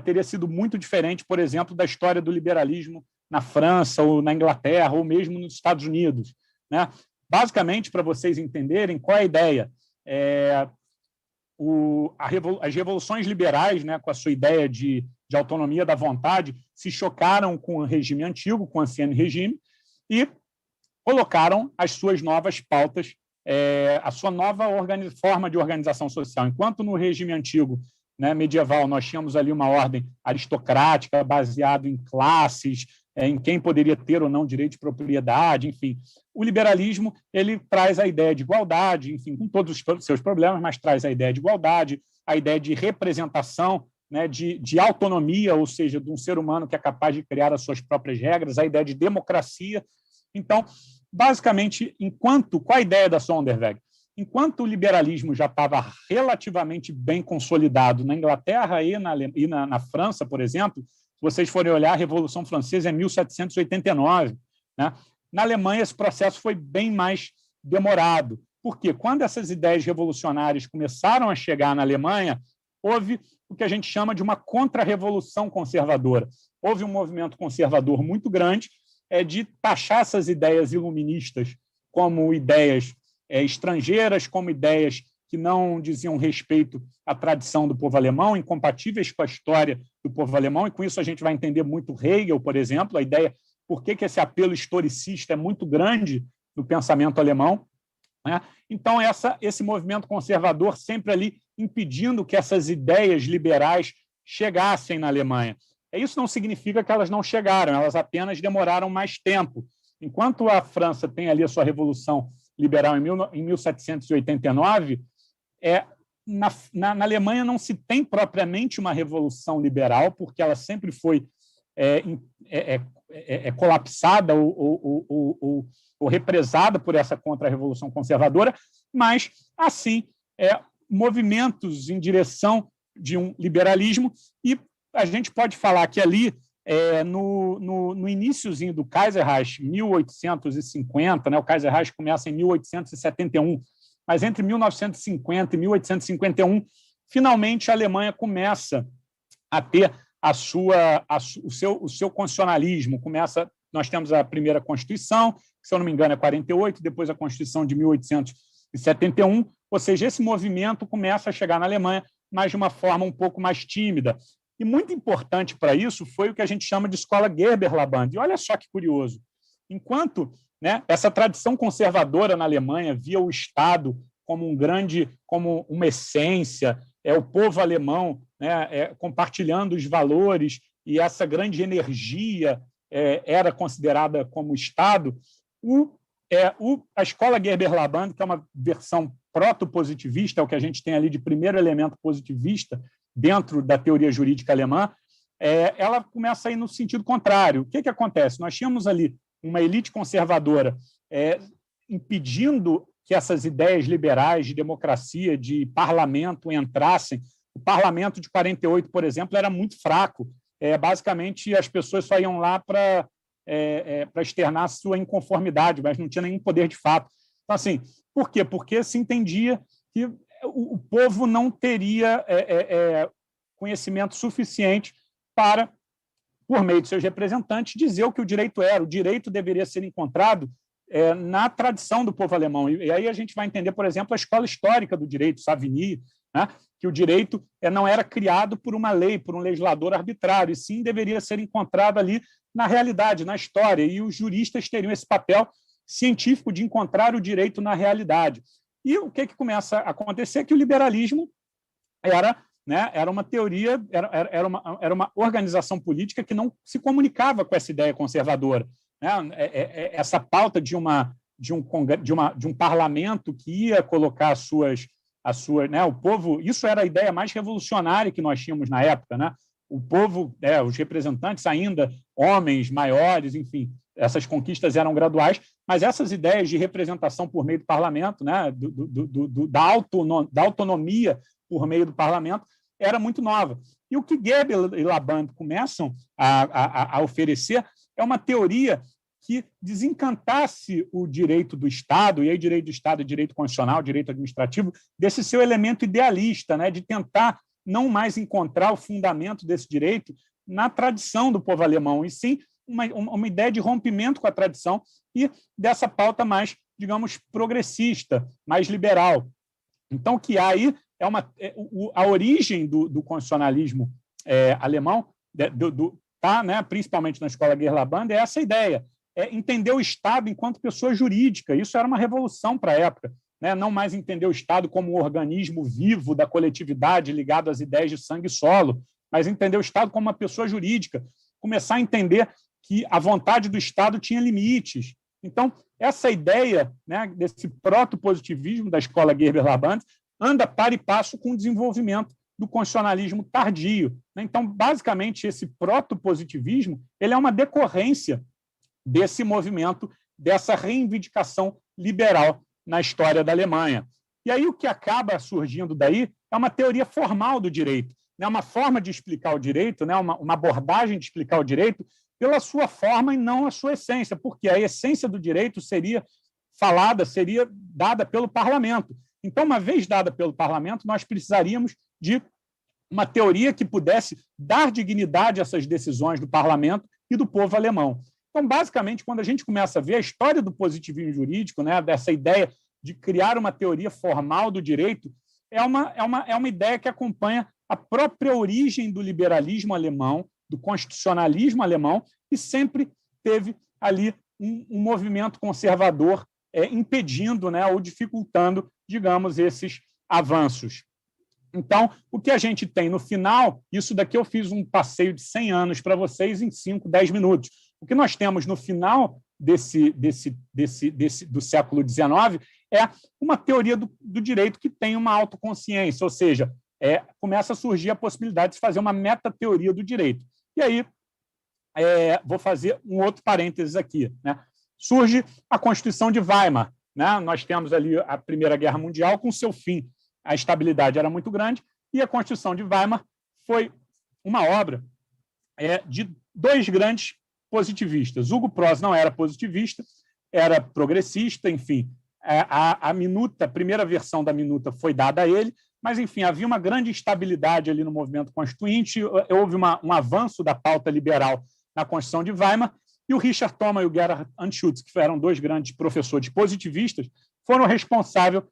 teria sido muito diferente, por exemplo, da história do liberalismo na França ou na Inglaterra ou mesmo nos Estados Unidos, né? Basicamente, para vocês entenderem qual é a ideia, as revoluções liberais, né, com a sua ideia de autonomia da vontade, se chocaram com o regime antigo, com o ancien regime, e colocaram as suas novas pautas, a sua nova forma de organização social. Enquanto no regime antigo, né, medieval, nós tínhamos ali uma ordem aristocrática baseada em classes, em quem poderia ter ou não direito de propriedade, enfim. O liberalismo, ele traz a ideia de igualdade, enfim, com todos os seus problemas, mas traz a ideia de igualdade, a ideia de representação, né, de autonomia, ou seja, de um ser humano que é capaz de criar as suas próprias regras, a ideia de democracia. Então, basicamente, qual a ideia da Sonderweg? Enquanto o liberalismo já estava relativamente bem consolidado na Inglaterra e na França, por exemplo, se vocês forem olhar, a Revolução Francesa é 1789. Né? Na Alemanha, esse processo foi bem mais demorado, porque quando essas ideias revolucionárias começaram a chegar na Alemanha, houve o que a gente chama de uma contra-revolução conservadora. Houve um movimento conservador muito grande de taxar essas ideias iluministas como ideias estrangeiras, como ideias que não diziam respeito à tradição do povo alemão, incompatíveis com a história do povo alemão, e com isso a gente vai entender muito Hegel, por exemplo, a ideia por que esse apelo historicista é muito grande no pensamento alemão, né? Então, esse movimento conservador sempre ali impedindo que essas ideias liberais chegassem na Alemanha. Isso não significa que elas não chegaram, elas apenas demoraram mais tempo. Enquanto a França tem ali a sua Revolução Liberal em 1789, na Alemanha não se tem propriamente uma revolução liberal, porque ela sempre foi colapsada ou represada por essa contra-revolução conservadora, mas, assim, movimentos em direção de um liberalismo, e a gente pode falar que ali, no iniciozinho do Kaiserreich, 1850, né, o Kaiserreich começa em 1871, mas entre 1950 e 1851, finalmente a Alemanha começa a ter o seu constitucionalismo. Nós temos a primeira Constituição, que, se eu não me engano, é 48, depois a Constituição de 1871, ou seja, esse movimento começa a chegar na Alemanha, mas de uma forma um pouco mais tímida. E muito importante para isso foi o que a gente chama de escola Gerber-Laband. E olha só que curioso, enquanto, né, essa tradição conservadora na Alemanha via o Estado como como uma essência, o povo alemão, né, compartilhando os valores, e essa grande energia era considerada como Estado, a escola Gerber-Laband, que é uma versão proto-positivista, é o que a gente tem ali de primeiro elemento positivista dentro da teoria jurídica alemã, ela começa a ir no sentido contrário. O que acontece? Nós tínhamos ali uma elite conservadora impedindo que essas ideias liberais de democracia, de parlamento entrassem. O parlamento de 48, por exemplo, era muito fraco. Basicamente, as pessoas só iam lá para externar sua inconformidade, mas não tinha nenhum poder de fato. Então, assim, por quê? Porque se entendia que o povo não teria conhecimento suficiente para, por meio de seus representantes, dizer o que o direito era. O direito deveria ser encontrado na tradição do povo alemão. E aí a gente vai entender, por exemplo, a escola histórica do direito, Savigny, né? Que o direito não era criado por uma lei, por um legislador arbitrário, e sim deveria ser encontrado ali na realidade, na história, e os juristas teriam esse papel científico de encontrar o direito na realidade. E o que começa a acontecer é que o liberalismo era uma teoria, era uma organização política que não se comunicava com essa ideia conservadora, né? Essa pauta de um parlamento que ia colocar né, o povo, isso era a ideia mais revolucionária que nós tínhamos na época, né? O povo, os representantes ainda, homens maiores, enfim, essas conquistas eram graduais, mas essas ideias de representação por meio do parlamento, né, da autonomia por meio do parlamento, era muito nova. E o que Gerber e Laband começam a oferecer é uma teoria que desencantasse o direito do Estado, e aí direito do Estado, direito constitucional, direito administrativo, desse seu elemento idealista, né, de tentar não mais encontrar o fundamento desse direito na tradição do povo alemão, e sim uma ideia de rompimento com a tradição e dessa pauta mais, digamos, progressista, mais liberal. Então, o que há aí a origem do constitucionalismo alemão, né, principalmente na escola Gerber-Laband, é essa ideia, entender o Estado enquanto pessoa jurídica. Isso era uma revolução para a época, né? Não mais entender o Estado como um organismo vivo da coletividade ligado às ideias de sangue e solo, mas entender o Estado como uma pessoa jurídica, começar a entender que a vontade do Estado tinha limites. Então, essa ideia, né, desse proto-positivismo da escola Gerber-Laband anda par e passo com o desenvolvimento do constitucionalismo tardio. Então, basicamente, esse proto-positivismo ele é uma decorrência desse movimento, dessa reivindicação liberal na história da Alemanha. E aí o que acaba surgindo daí é uma teoria formal do direito, né? Uma forma de explicar o direito, né? Uma abordagem de explicar o direito pela sua forma e não a sua essência, porque a essência do direito seria dada pelo parlamento. Então, uma vez dada pelo parlamento, nós precisaríamos de uma teoria que pudesse dar dignidade a essas decisões do parlamento e do povo alemão. Então, basicamente, quando a gente começa a ver a história do positivismo jurídico, né, dessa ideia de criar uma teoria formal do direito, é uma ideia que acompanha a própria origem do liberalismo alemão, do constitucionalismo alemão, e sempre teve ali um movimento conservador impedindo, né, ou dificultando, digamos, esses avanços. Então, o que a gente tem no final, isso daqui eu fiz um passeio de 100 anos para vocês em 5, 10 minutos. O que nós temos no final do século XIX é uma teoria do direito que tem uma autoconsciência, ou seja, começa a surgir a possibilidade de se fazer uma metateoria do direito. E aí, vou fazer um outro parênteses aqui, né? Surge a Constituição de Weimar, né? Nós temos ali a Primeira Guerra Mundial com seu fim. A estabilidade era muito grande e a Constituição de Weimar foi uma obra de dois grandes positivistas. Hugo Preuss não era positivista, era progressista, enfim. A primeira versão da minuta foi dada a ele, mas, enfim, havia uma grande instabilidade ali no movimento constituinte, houve um avanço da pauta liberal na Constituição de Weimar, e o Richard Thomas e o Gerhard Anschutz, que eram dois grandes professores positivistas, foram responsáveis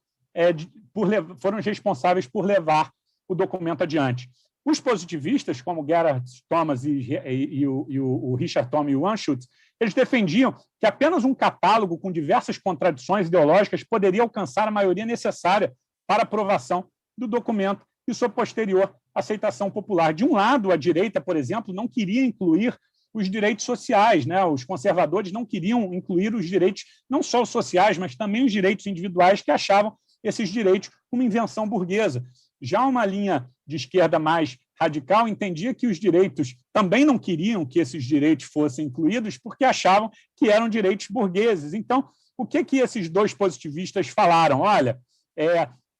por levar o documento adiante. Os positivistas, como Gerhard Thomas e o Richard Thomas e o Anschutz, eles defendiam que apenas um catálogo com diversas contradições ideológicas poderia alcançar a maioria necessária para aprovação do documento e sua posterior aceitação popular. De um lado, a direita, por exemplo, não queria incluir os direitos sociais, né? Os conservadores não queriam incluir os direitos, não só os sociais, mas também os direitos individuais, que achavam esses direitos uma invenção burguesa. Já uma linha de esquerda mais radical entendia que os direitos também não queriam que esses direitos fossem incluídos porque achavam que eram direitos burgueses. Então, o que esses dois positivistas falaram? Olha,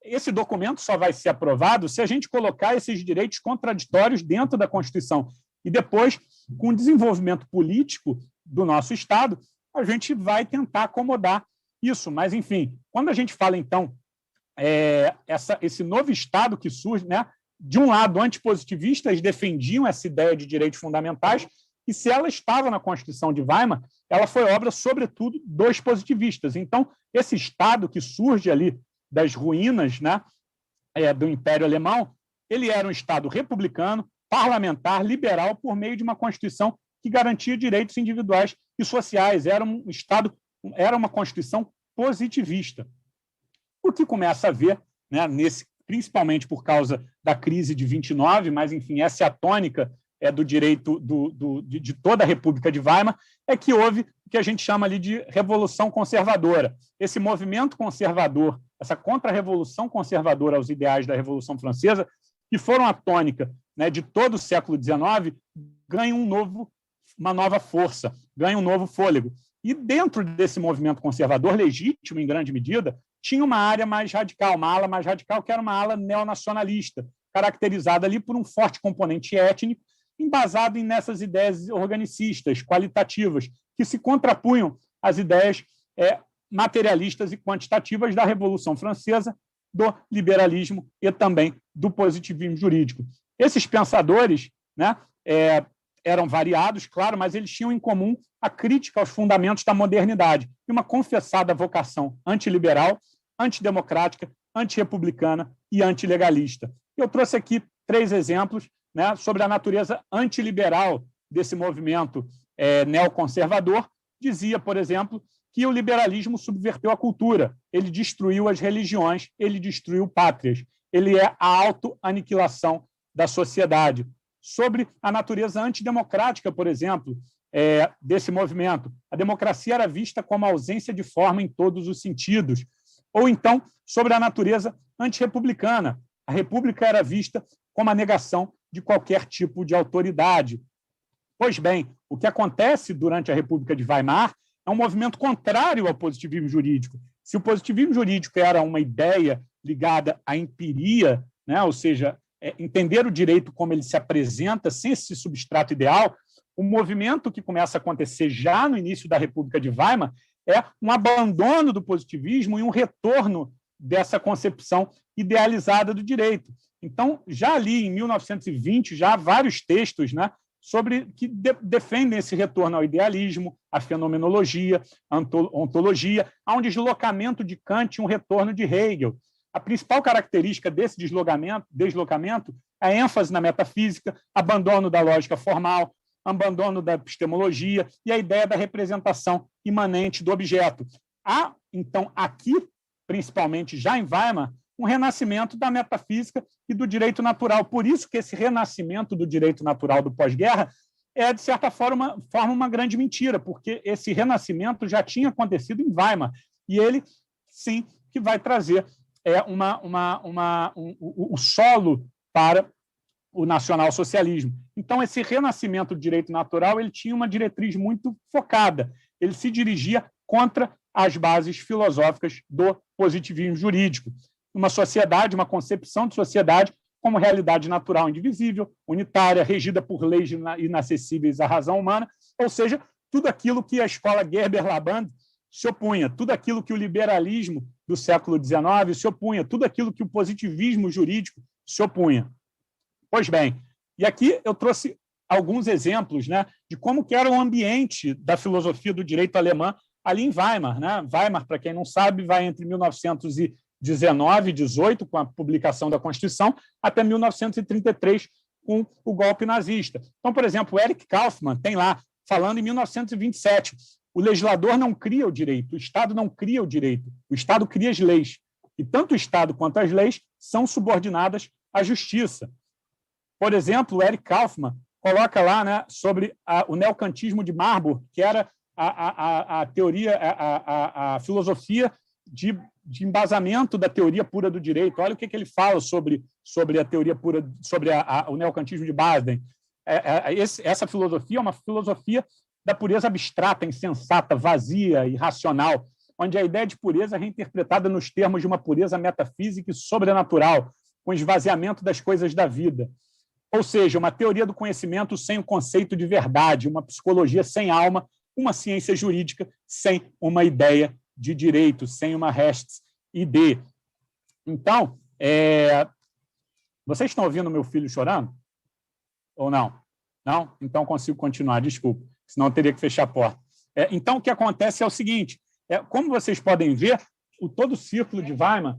esse documento só vai ser aprovado se a gente colocar esses direitos contraditórios dentro da Constituição. E depois, com o desenvolvimento político do nosso Estado, a gente vai tentar acomodar isso. Mas, enfim, quando a gente fala, então, esse novo Estado que surge, né? De um lado, antipositivistas defendiam essa ideia de direitos fundamentais, e se ela estava na Constituição de Weimar, ela foi obra, sobretudo, dos positivistas. Então, esse Estado que surge ali das ruínas, né, do Império Alemão, ele era um Estado republicano, parlamentar, liberal, por meio de uma Constituição que garantia direitos individuais e sociais. Era um Estado, era uma Constituição positivista. O que começa a ver, né, principalmente por causa da crise de 29, mas, enfim, essa é a tônica do direito de toda a República de Weimar, é que houve o que a gente chama ali de Revolução Conservadora. Esse movimento conservador, essa contra-revolução conservadora aos ideais da Revolução Francesa, que foram a tônica, né, de todo o século XIX, ganham uma nova força, ganham um novo fôlego. E dentro desse movimento conservador, legítimo em grande medida, tinha uma área mais radical, uma ala mais radical, que era uma ala neonacionalista, caracterizada ali por um forte componente étnico, embasado nessas ideias organicistas, qualitativas, que se contrapunham às ideias materialistas e quantitativas da Revolução Francesa, do liberalismo e também do positivismo jurídico. Esses pensadores, né, eram variados, claro, mas eles tinham em comum a crítica aos fundamentos da modernidade e uma confessada vocação antiliberal, antidemocrática, antirrepublicana e antilegalista. Eu trouxe aqui 3 exemplos, né, sobre a natureza antiliberal desse movimento neoconservador. Dizia, por exemplo, que o liberalismo subverteu a cultura, ele destruiu as religiões, ele destruiu pátrias, ele é a autoaniquilação da sociedade. Sobre a natureza antidemocrática, por exemplo, desse movimento, a democracia era vista como ausência de forma em todos os sentidos. Ou então, sobre a natureza antirrepublicana, a república era vista como a negação de qualquer tipo de autoridade. Pois bem, o que acontece durante a República de Weimar é um movimento contrário ao positivismo jurídico. Se o positivismo jurídico era uma ideia ligada à empiria, né, ou seja, entender o direito como ele se apresenta, sem esse substrato ideal, o movimento que começa a acontecer já no início da República de Weimar é um abandono do positivismo e um retorno dessa concepção idealizada do direito. Então, já ali em 1920, já há vários textos, né, sobre que defendem esse retorno ao idealismo, à fenomenologia, à ontologia, há um deslocamento de Kant e um retorno de Hegel. A principal característica desse deslocamento é a ênfase na metafísica, abandono da lógica formal, abandono da epistemologia e a ideia da representação imanente do objeto. Há, então, aqui, principalmente já em Weimar, um renascimento da metafísica e do direito natural. Por isso que esse renascimento do direito natural do pós-guerra é, de certa forma, uma grande mentira, porque esse renascimento já tinha acontecido em Weimar, e ele, sim, que vai trazer o solo para o nacionalsocialismo. Então, esse renascimento do direito natural ele tinha uma diretriz muito focada. Ele se dirigia contra as bases filosóficas do positivismo jurídico. Uma sociedade, uma concepção de sociedade como realidade natural indivisível, unitária, regida por leis inacessíveis à razão humana, ou seja, tudo aquilo que a escola Gerber-Laband se opunha, tudo aquilo que o liberalismo do século XIX se opunha, tudo aquilo que o positivismo jurídico se opunha. Pois bem, e aqui eu trouxe alguns exemplos, né, de como que era o ambiente da filosofia do direito alemã ali em Weimar. Né? Weimar, para quem não sabe, vai entre 1919 e 18, com a publicação da Constituição, até 1933, com o golpe nazista. Então, por exemplo, o Erich Kaufmann tem lá, falando em 1927, o legislador não cria o direito, o Estado não cria o direito, o Estado cria as leis. E tanto o Estado quanto as leis são subordinadas à justiça. Por exemplo, o Erich Kaufmann coloca lá, né, sobre o neocantismo de Marburg, que era a teoria, a filosofia de embasamento da teoria pura do direito. Olha o que ele fala sobre a teoria pura, sobre o neocantismo de Basden. Essa filosofia é uma filosofia da pureza abstrata, insensata, vazia e racional, onde a ideia de pureza é reinterpretada nos termos de uma pureza metafísica e sobrenatural, com esvaziamento das coisas da vida. Ou seja, uma teoria do conhecimento sem o conceito de verdade, uma psicologia sem alma, uma ciência jurídica sem uma ideia de direito, sem uma res idea. Então, vocês estão ouvindo meu filho chorando? Ou não? Não? Então consigo continuar, desculpa, senão eu teria que fechar a porta. Então, o que acontece é o seguinte, como vocês podem ver, todo o círculo de Weimar,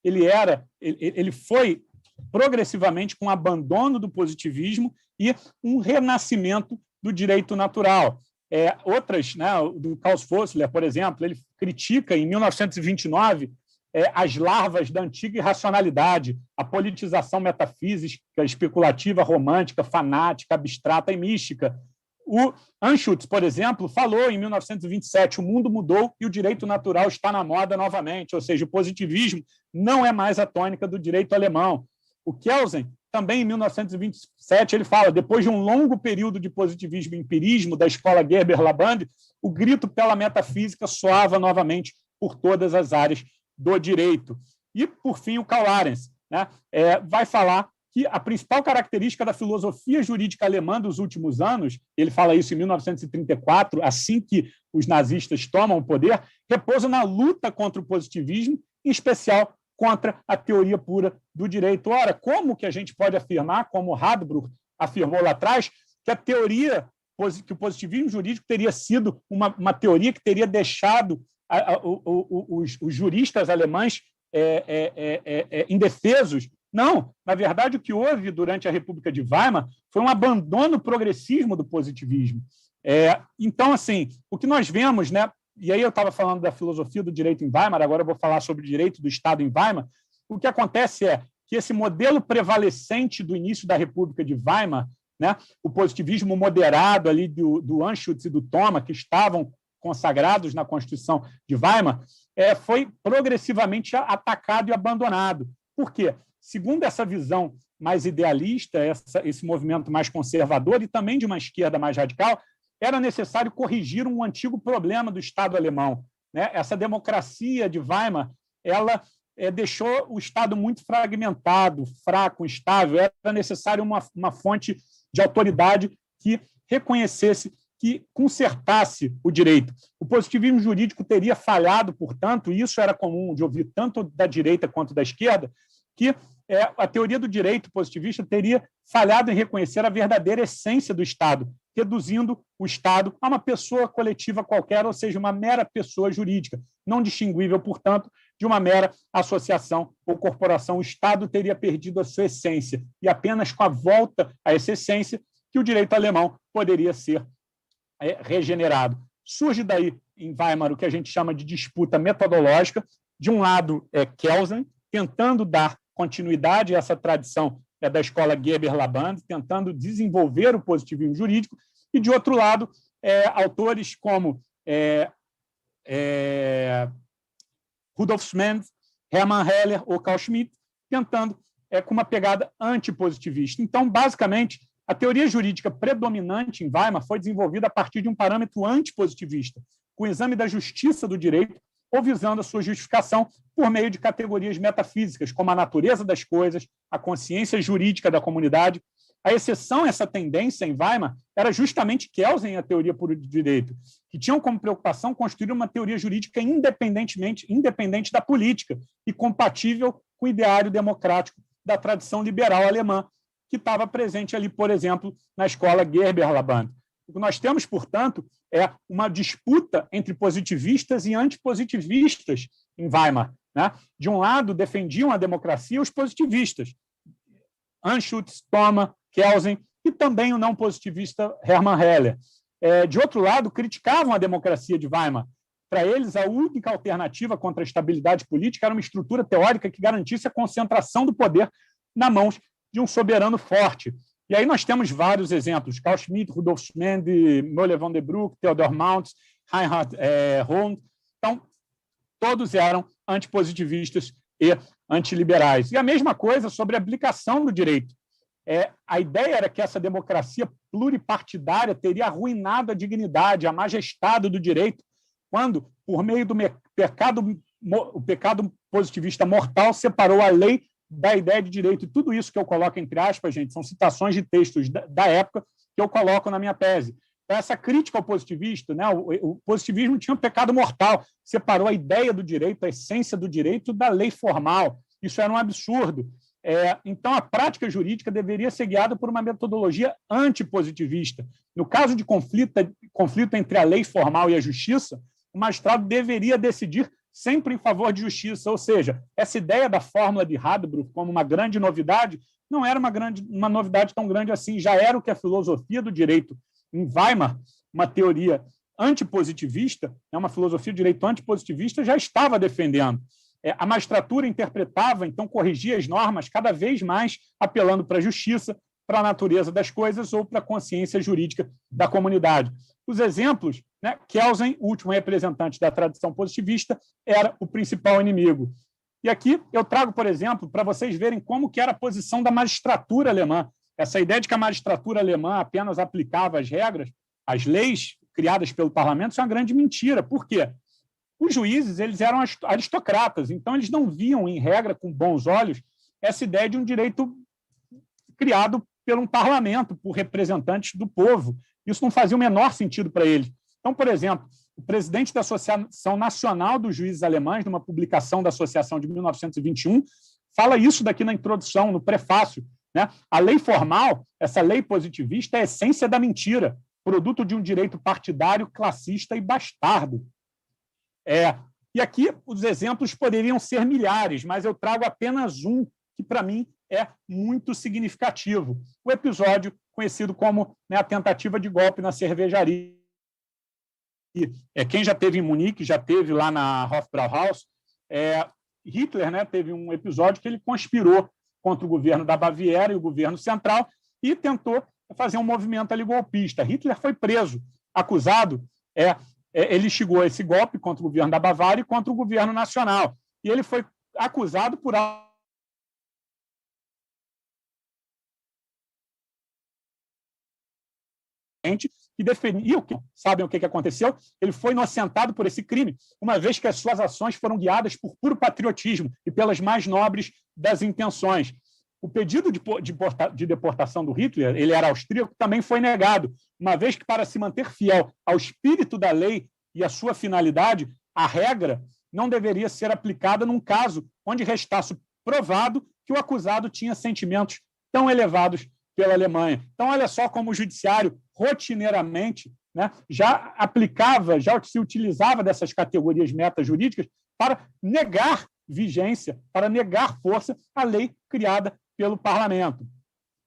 ele foi progressivamente com o abandono do positivismo e um renascimento do direito natural. Outras, né, do Karl Fossler, por exemplo, ele critica, em 1929, as larvas da antiga irracionalidade, a politização metafísica, especulativa, romântica, fanática, abstrata e mística. O Anschutz, por exemplo, falou em 1927, o mundo mudou e o direito natural está na moda novamente, ou seja, o positivismo não é mais a tônica do direito alemão. O Kelsen, também em 1927, ele fala, depois de um longo período de positivismo e empirismo da escola Gerber-Laband, o grito pela metafísica soava novamente por todas as áreas do direito. E, por fim, o Karl Arens, né, vai falar que a principal característica da filosofia jurídica alemã dos últimos anos, ele fala isso em 1934, assim que os nazistas tomam o poder, repousa na luta contra o positivismo, em especial contra a teoria pura do direito. Ora, como que a gente pode afirmar, como Radbruch afirmou lá atrás, que que o positivismo jurídico teria sido uma teoria que teria deixado os juristas alemães indefesos? Não, na verdade, o que houve durante a República de Weimar foi um abandono progressismo do positivismo. Então, assim, o que nós vemos, né? E aí eu estava falando da filosofia do direito em Weimar, agora eu vou falar sobre o direito do Estado em Weimar. O que acontece é que esse modelo prevalecente do início da República de Weimar, né, o positivismo moderado ali do Anschutz e do Thoma, que estavam consagrados na Constituição de Weimar, foi progressivamente atacado e abandonado. Por quê? Segundo essa visão mais idealista, esse movimento mais conservador e também de uma esquerda mais radical, era necessário corrigir um antigo problema do Estado alemão. Né? Essa democracia de Weimar, ela deixou o Estado muito fragmentado, fraco, instável. Era necessário uma fonte de autoridade que reconhecesse que consertasse o direito. O positivismo jurídico teria falhado, portanto, e isso era comum de ouvir tanto da direita quanto da esquerda, que a teoria do direito positivista teria falhado em reconhecer a verdadeira essência do Estado, reduzindo o Estado a uma pessoa coletiva qualquer, ou seja, uma mera pessoa jurídica, não distinguível, portanto, de uma mera associação ou corporação. O Estado teria perdido a sua essência, e apenas com a volta a essa essência que o direito alemão poderia ser regenerado. Surge daí, em Weimar, o que a gente chama de disputa metodológica. De um lado, Kelsen, tentando dar continuidade a essa tradição da escola Geber-Laband, tentando desenvolver o positivismo jurídico, e, de outro lado, autores como Rudolf Smend, Hermann Heller ou Carl Schmitt, tentando com uma pegada antipositivista. Então, basicamente, a teoria jurídica predominante em Weimar foi desenvolvida a partir de um parâmetro antipositivista, com o exame da justiça do direito, ou visando a sua justificação por meio de categorias metafísicas, como a natureza das coisas, a consciência jurídica da comunidade. A exceção a essa tendência em Weimar era justamente Kelsen e a teoria pura do direito, que tinham como preocupação construir uma teoria jurídica independente da política e compatível com o ideário democrático da tradição liberal alemã, que estava presente ali, por exemplo, na escola Geber-Laband. O que nós temos, portanto, é uma disputa entre positivistas e antipositivistas em Weimar. Né? De um lado, defendiam a democracia os positivistas, Anschutz, Thoma, Kelsen, e também o não positivista Hermann Heller. De outro lado, criticavam a democracia de Weimar. Para eles, a única alternativa contra a estabilidade política era uma estrutura teórica que garantisse a concentração do poder nas mãos de um soberano forte. E aí nós temos vários exemplos: Carl Schmitt, Rudolf Smend, Müller von der Bruck, Theodor Mounts, Reinhard Hund. Então, todos eram antipositivistas e antiliberais. E a mesma coisa sobre a aplicação do direito. A ideia era que essa democracia pluripartidária teria arruinado a dignidade, a majestade do direito, quando, por meio do o pecado positivista mortal, separou a lei da ideia de direito. E tudo isso que eu coloco entre aspas, gente, são citações de textos da época que eu coloco na minha tese. Então, essa crítica ao positivista, né, o positivismo tinha um pecado mortal, separou a ideia do direito, a essência do direito, da lei formal. Isso era um absurdo. Então, a prática jurídica deveria ser guiada por uma metodologia antipositivista. No caso de conflito entre a lei formal e a justiça, o magistrado deveria decidir sempre em favor de justiça, ou seja, essa ideia da fórmula de Radbruch como uma grande novidade não era uma novidade tão grande assim, já era o que a filosofia do direito em Weimar, uma teoria antipositivista, uma filosofia do direito antipositivista, já estava defendendo. A magistratura interpretava, então corrigia as normas cada vez mais apelando para a justiça, para a natureza das coisas ou para a consciência jurídica da comunidade. Os exemplos, né? Kelsen, o último representante da tradição positivista, era o principal inimigo. E aqui eu trago, por exemplo, para vocês verem como que era a posição da magistratura alemã. Essa ideia de que a magistratura alemã apenas aplicava as regras, as leis criadas pelo parlamento, isso é uma grande mentira. Por quê? Os juízes eles eram aristocratas, então eles não viam, em regra, com bons olhos, essa ideia de um direito criado por um parlamento, por representantes do povo. Isso não fazia o menor sentido para eles. Então, por exemplo, o presidente da Associação Nacional dos Juízes Alemães, numa publicação da Associação de 1921, fala isso daqui na introdução, no prefácio. Né? A lei formal, essa lei positivista, é a essência da mentira, produto de um direito partidário, classista e bastardo. E aqui os exemplos poderiam ser milhares, mas eu trago apenas um que, para mim, é muito significativo. O episódio conhecido como a tentativa de golpe na cervejaria. Quem já esteve em Munique, já esteve lá na Hofbrauhaus, Hitler, né, teve um episódio que ele conspirou contra o governo da Baviera e o governo central e tentou fazer um movimento ali golpista. Hitler foi preso, acusado, ele instigou esse golpe contra o governo da Bavária e contra o governo nacional. E ele foi acusado por que definiu, sabem o que aconteceu? Ele foi inocentado por esse crime, uma vez que as suas ações foram guiadas por puro patriotismo e pelas mais nobres das intenções. O pedido de deportação do Hitler, ele era austríaco, também foi negado, uma vez que, para se manter fiel ao espírito da lei e à sua finalidade, a regra não deveria ser aplicada num caso onde restasse provado que o acusado tinha sentimentos tão elevados pela Alemanha. Então, olha só como o judiciário, rotineiramente, né, já aplicava, já se utilizava dessas categorias metajurídicas para negar vigência, para negar força à lei criada pelo parlamento.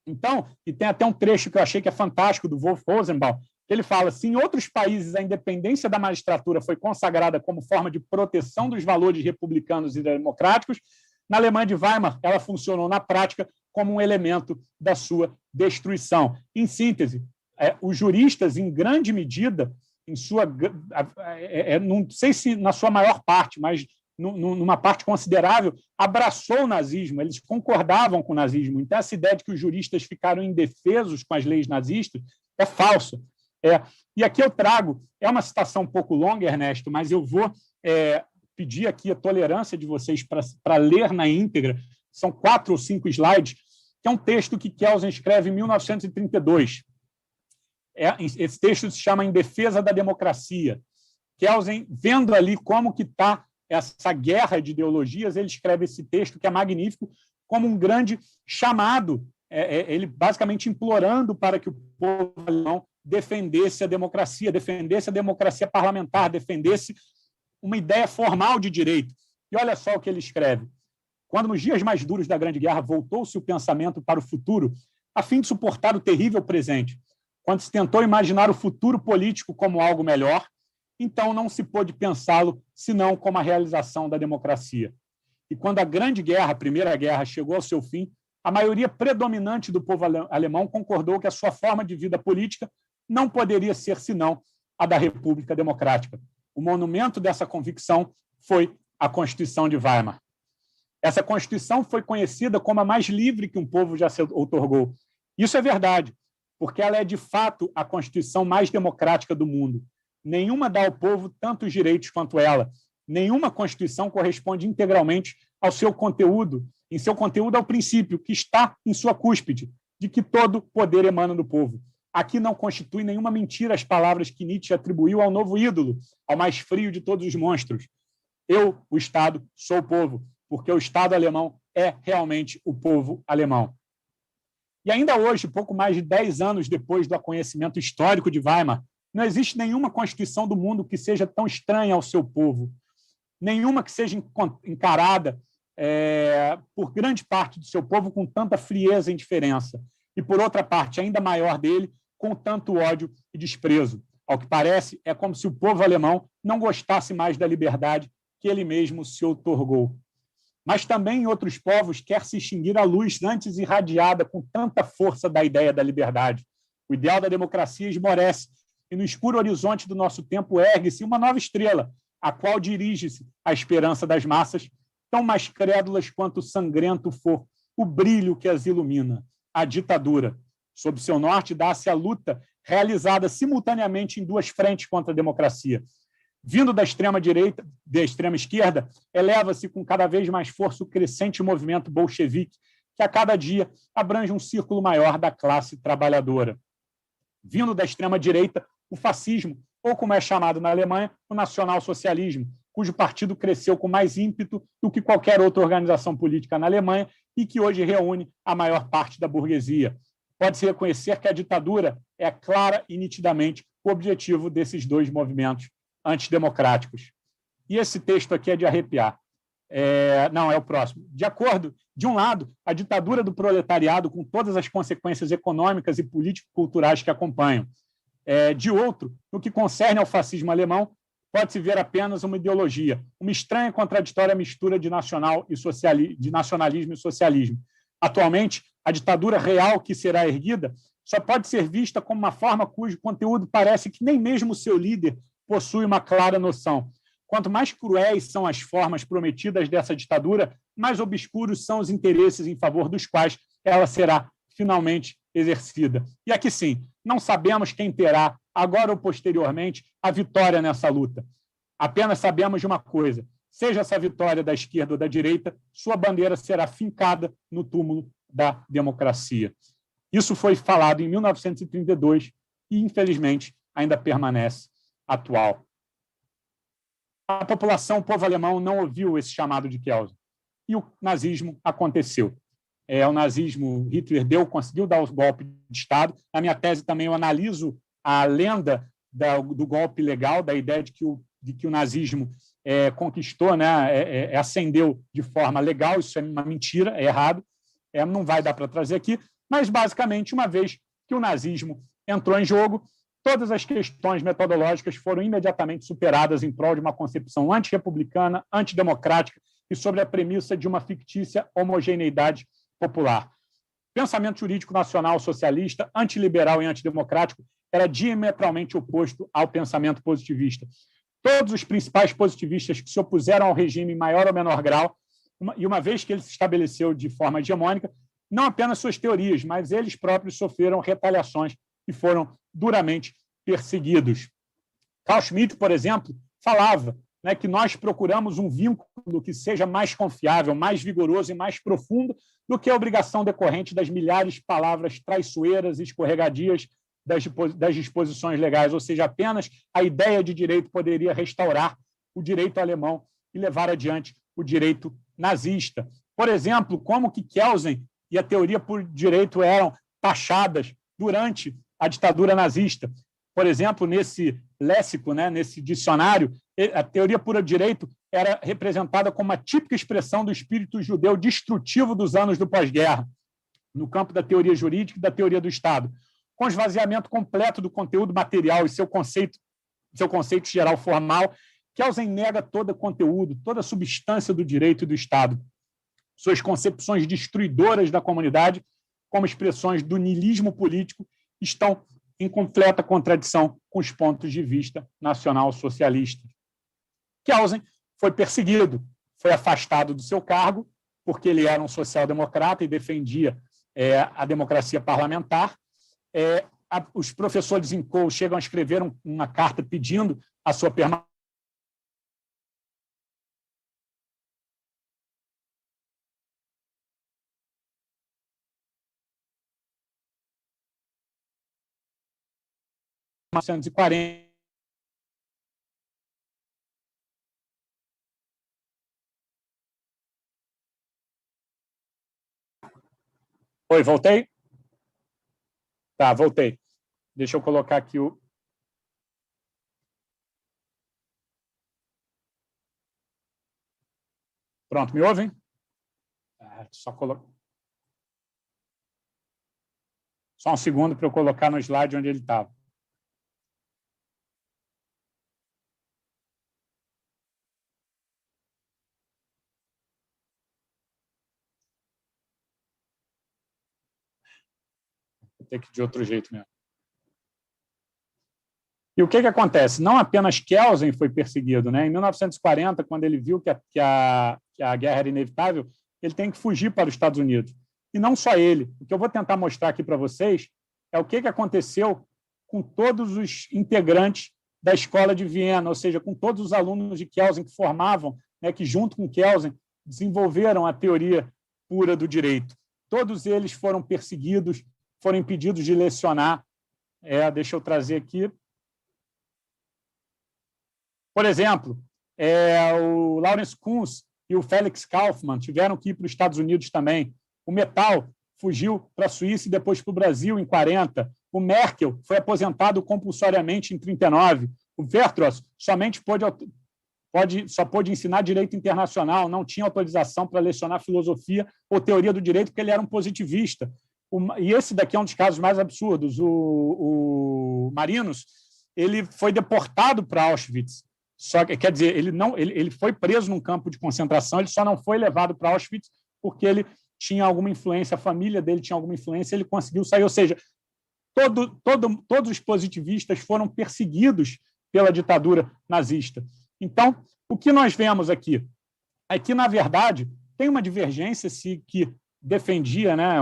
Então, e tem até um trecho que eu achei que é fantástico, do Wolf Rosenbaum, que ele fala: se em outros países a independência da magistratura foi consagrada como forma de proteção dos valores republicanos e democráticos, na Alemanha de Weimar ela funcionou na prática como um elemento da sua destruição. Em síntese, os juristas, em grande medida, não sei se na sua maior parte, mas numa parte considerável, abraçou o nazismo, eles concordavam com o nazismo. Então, essa ideia de que os juristas ficaram indefesos com as leis nazistas é falsa. E aqui eu trago, é uma citação um pouco longa, Ernesto, mas eu vou pedir aqui a tolerância de vocês para ler na íntegra, são 4 ou 5 slides, que é um texto que Kelsen escreve em 1932. Esse texto se chama Em Defesa da Democracia. Kelsen, vendo ali como que está essa guerra de ideologias, ele escreve esse texto, que é magnífico, como um grande chamado, ele basicamente implorando para que o povo alemão defendesse a democracia parlamentar, defendesse uma ideia formal de direito. E olha só o que ele escreve. Quando, nos dias mais duros da Grande Guerra, voltou-se o pensamento para o futuro, a fim de suportar o terrível presente, quando se tentou imaginar o futuro político como algo melhor, então não se pôde pensá-lo senão como a realização da democracia. E quando a Grande Guerra, a Primeira Guerra, chegou ao seu fim, a maioria predominante do povo alemão concordou que a sua forma de vida política não poderia ser senão a da República Democrática. O monumento dessa convicção foi a Constituição de Weimar. Essa Constituição foi conhecida como a mais livre que um povo já se outorgou. Isso é verdade, porque ela é, de fato, a Constituição mais democrática do mundo. Nenhuma dá ao povo tantos direitos quanto ela. Nenhuma Constituição corresponde integralmente ao seu conteúdo, em seu conteúdo ao princípio, que está em sua cúspide, de que todo poder emana do povo. Aqui não constitui nenhuma mentira as palavras que Nietzsche atribuiu ao novo ídolo, ao mais frio de todos os monstros. Eu, o Estado, sou o povo, porque o Estado alemão é realmente o povo alemão. E ainda hoje, pouco mais de 10 anos depois do conhecimento histórico de Weimar, não existe nenhuma constituição do mundo que seja tão estranha ao seu povo, nenhuma que seja encarada por grande parte do seu povo com tanta frieza e indiferença, e, por outra parte, ainda maior dele, com tanto ódio e desprezo. Ao que parece, é como se o povo alemão não gostasse mais da liberdade que ele mesmo se outorgou. Mas também em outros povos quer se extinguir a luz antes irradiada com tanta força da ideia da liberdade. O ideal da democracia esmorece, e no escuro horizonte do nosso tempo ergue-se uma nova estrela, a qual dirige-se à esperança das massas, tão mais crédulas quanto sangrento for o brilho que as ilumina, a ditadura. Sob seu norte dá-se a luta realizada simultaneamente em 2 frentes contra a democracia. Vindo da extrema-direita, da extrema-esquerda, eleva-se com cada vez mais força o crescente movimento bolchevique, que a cada dia abrange um círculo maior da classe trabalhadora. Vindo da extrema-direita, o fascismo, ou como é chamado na Alemanha, o nacionalsocialismo, cujo partido cresceu com mais ímpeto do que qualquer outra organização política na Alemanha e que hoje reúne a maior parte da burguesia. Pode-se reconhecer que a ditadura é clara e nitidamente o objetivo desses 2 movimentos antidemocráticos. E esse texto aqui é de arrepiar. Não, é o próximo. De um lado, a ditadura do proletariado, com todas as consequências econômicas e político-culturais que acompanham. De outro, no que concerne ao fascismo alemão, pode-se ver apenas uma ideologia, uma estranha e contraditória mistura de nacionalismo e socialismo. Atualmente, a ditadura real que será erguida só pode ser vista como uma forma cujo conteúdo parece que nem mesmo o seu líder possui uma clara noção. Quanto mais cruéis são as formas prometidas dessa ditadura, mais obscuros são os interesses em favor dos quais ela será finalmente exercida. E aqui sim, não sabemos quem terá, agora ou posteriormente, a vitória nessa luta. Apenas sabemos de uma coisa: seja essa vitória da esquerda ou da direita, sua bandeira será fincada no túmulo da democracia. Isso foi falado em 1932 e, infelizmente, ainda permanece atual. A população, o povo alemão, não ouviu esse chamado de Kelsen. E o nazismo aconteceu. O nazismo, Hitler conseguiu dar o golpe de Estado. Na minha tese também eu analiso a lenda do golpe legal, da ideia de que o nazismo conquistou, né, ascendeu de forma legal. Isso é uma mentira, é errado. Não vai dar para trazer aqui, mas, basicamente, uma vez que o nazismo entrou em jogo, todas as questões metodológicas foram imediatamente superadas em prol de uma concepção antirrepublicana, antidemocrática e sobre a premissa de uma fictícia homogeneidade popular. O pensamento jurídico nacional socialista, antiliberal e antidemocrático era diametralmente oposto ao pensamento positivista. Todos os principais positivistas que se opuseram ao regime em maior ou menor grau, e uma vez que ele se estabeleceu de forma hegemônica, não apenas suas teorias, mas eles próprios sofreram retaliações e foram duramente perseguidos. Carl Schmitt, por exemplo, falava, né, que nós procuramos um vínculo que seja mais confiável, mais vigoroso e mais profundo do que a obrigação decorrente das milhares de palavras traiçoeiras e escorregadias das disposições legais, ou seja, apenas a ideia de direito poderia restaurar o direito alemão e levar adiante o direito nazista. Por exemplo, como que Kelsen e a teoria por direito eram taxadas durante a ditadura nazista. Por exemplo, nesse léxico, né, nesse dicionário, a teoria por direito era representada como uma típica expressão do espírito judeu destrutivo dos anos do pós-guerra, no campo da teoria jurídica e da teoria do Estado, com esvaziamento completo do conteúdo material e seu conceito geral formal. Kelsen nega todo conteúdo, toda a substância do direito e do Estado. Suas concepções destruidoras da comunidade, como expressões do niilismo político, estão em completa contradição com os pontos de vista nacional-socialistas. Kelsen foi perseguido, foi afastado do seu cargo, porque ele era um social-democrata e defendia a democracia parlamentar. Os professores em Kohl chegam a escrever uma carta pedindo a sua permanência. Em 1940. Oi, voltei? Tá, voltei. Deixa eu colocar aqui o... Pronto, me ouvem? Só um segundo para eu colocar no slide onde ele estava. Vou ter que ir de outro jeito mesmo. E o que acontece? Não apenas Kelsen foi perseguido, né? Em 1940, quando ele viu que a guerra era inevitável, ele tem que fugir para os Estados Unidos. E não só ele. O que eu vou tentar mostrar aqui para vocês é o que aconteceu com todos os integrantes da Escola de Viena, ou seja, com todos os alunos de Kelsen que formavam, né, que junto com Kelsen desenvolveram a teoria pura do direito. Todos eles foram perseguidos, foram impedidos de lecionar. Deixa eu trazer aqui. Por exemplo, o Lawrence Kuhns e o Felix Kaufmann tiveram que ir para os Estados Unidos também. O Mettal fugiu para a Suíça e depois para o Brasil em 40. O Merkel foi aposentado compulsoriamente em 39. O Vertros só pôde ensinar direito internacional, não tinha autorização para lecionar filosofia ou teoria do direito, porque ele era um positivista. E esse daqui é um dos casos mais absurdos. O Marinus, ele foi deportado para Auschwitz. Só que, quer dizer, ele foi preso num campo de concentração, ele só não foi levado para Auschwitz porque ele tinha alguma influência, a família dele tinha alguma influência, ele conseguiu sair. Ou seja, todos os positivistas foram perseguidos pela ditadura nazista. Então, o que nós vemos aqui? Aqui, na verdade, tem uma divergência que defendia, né,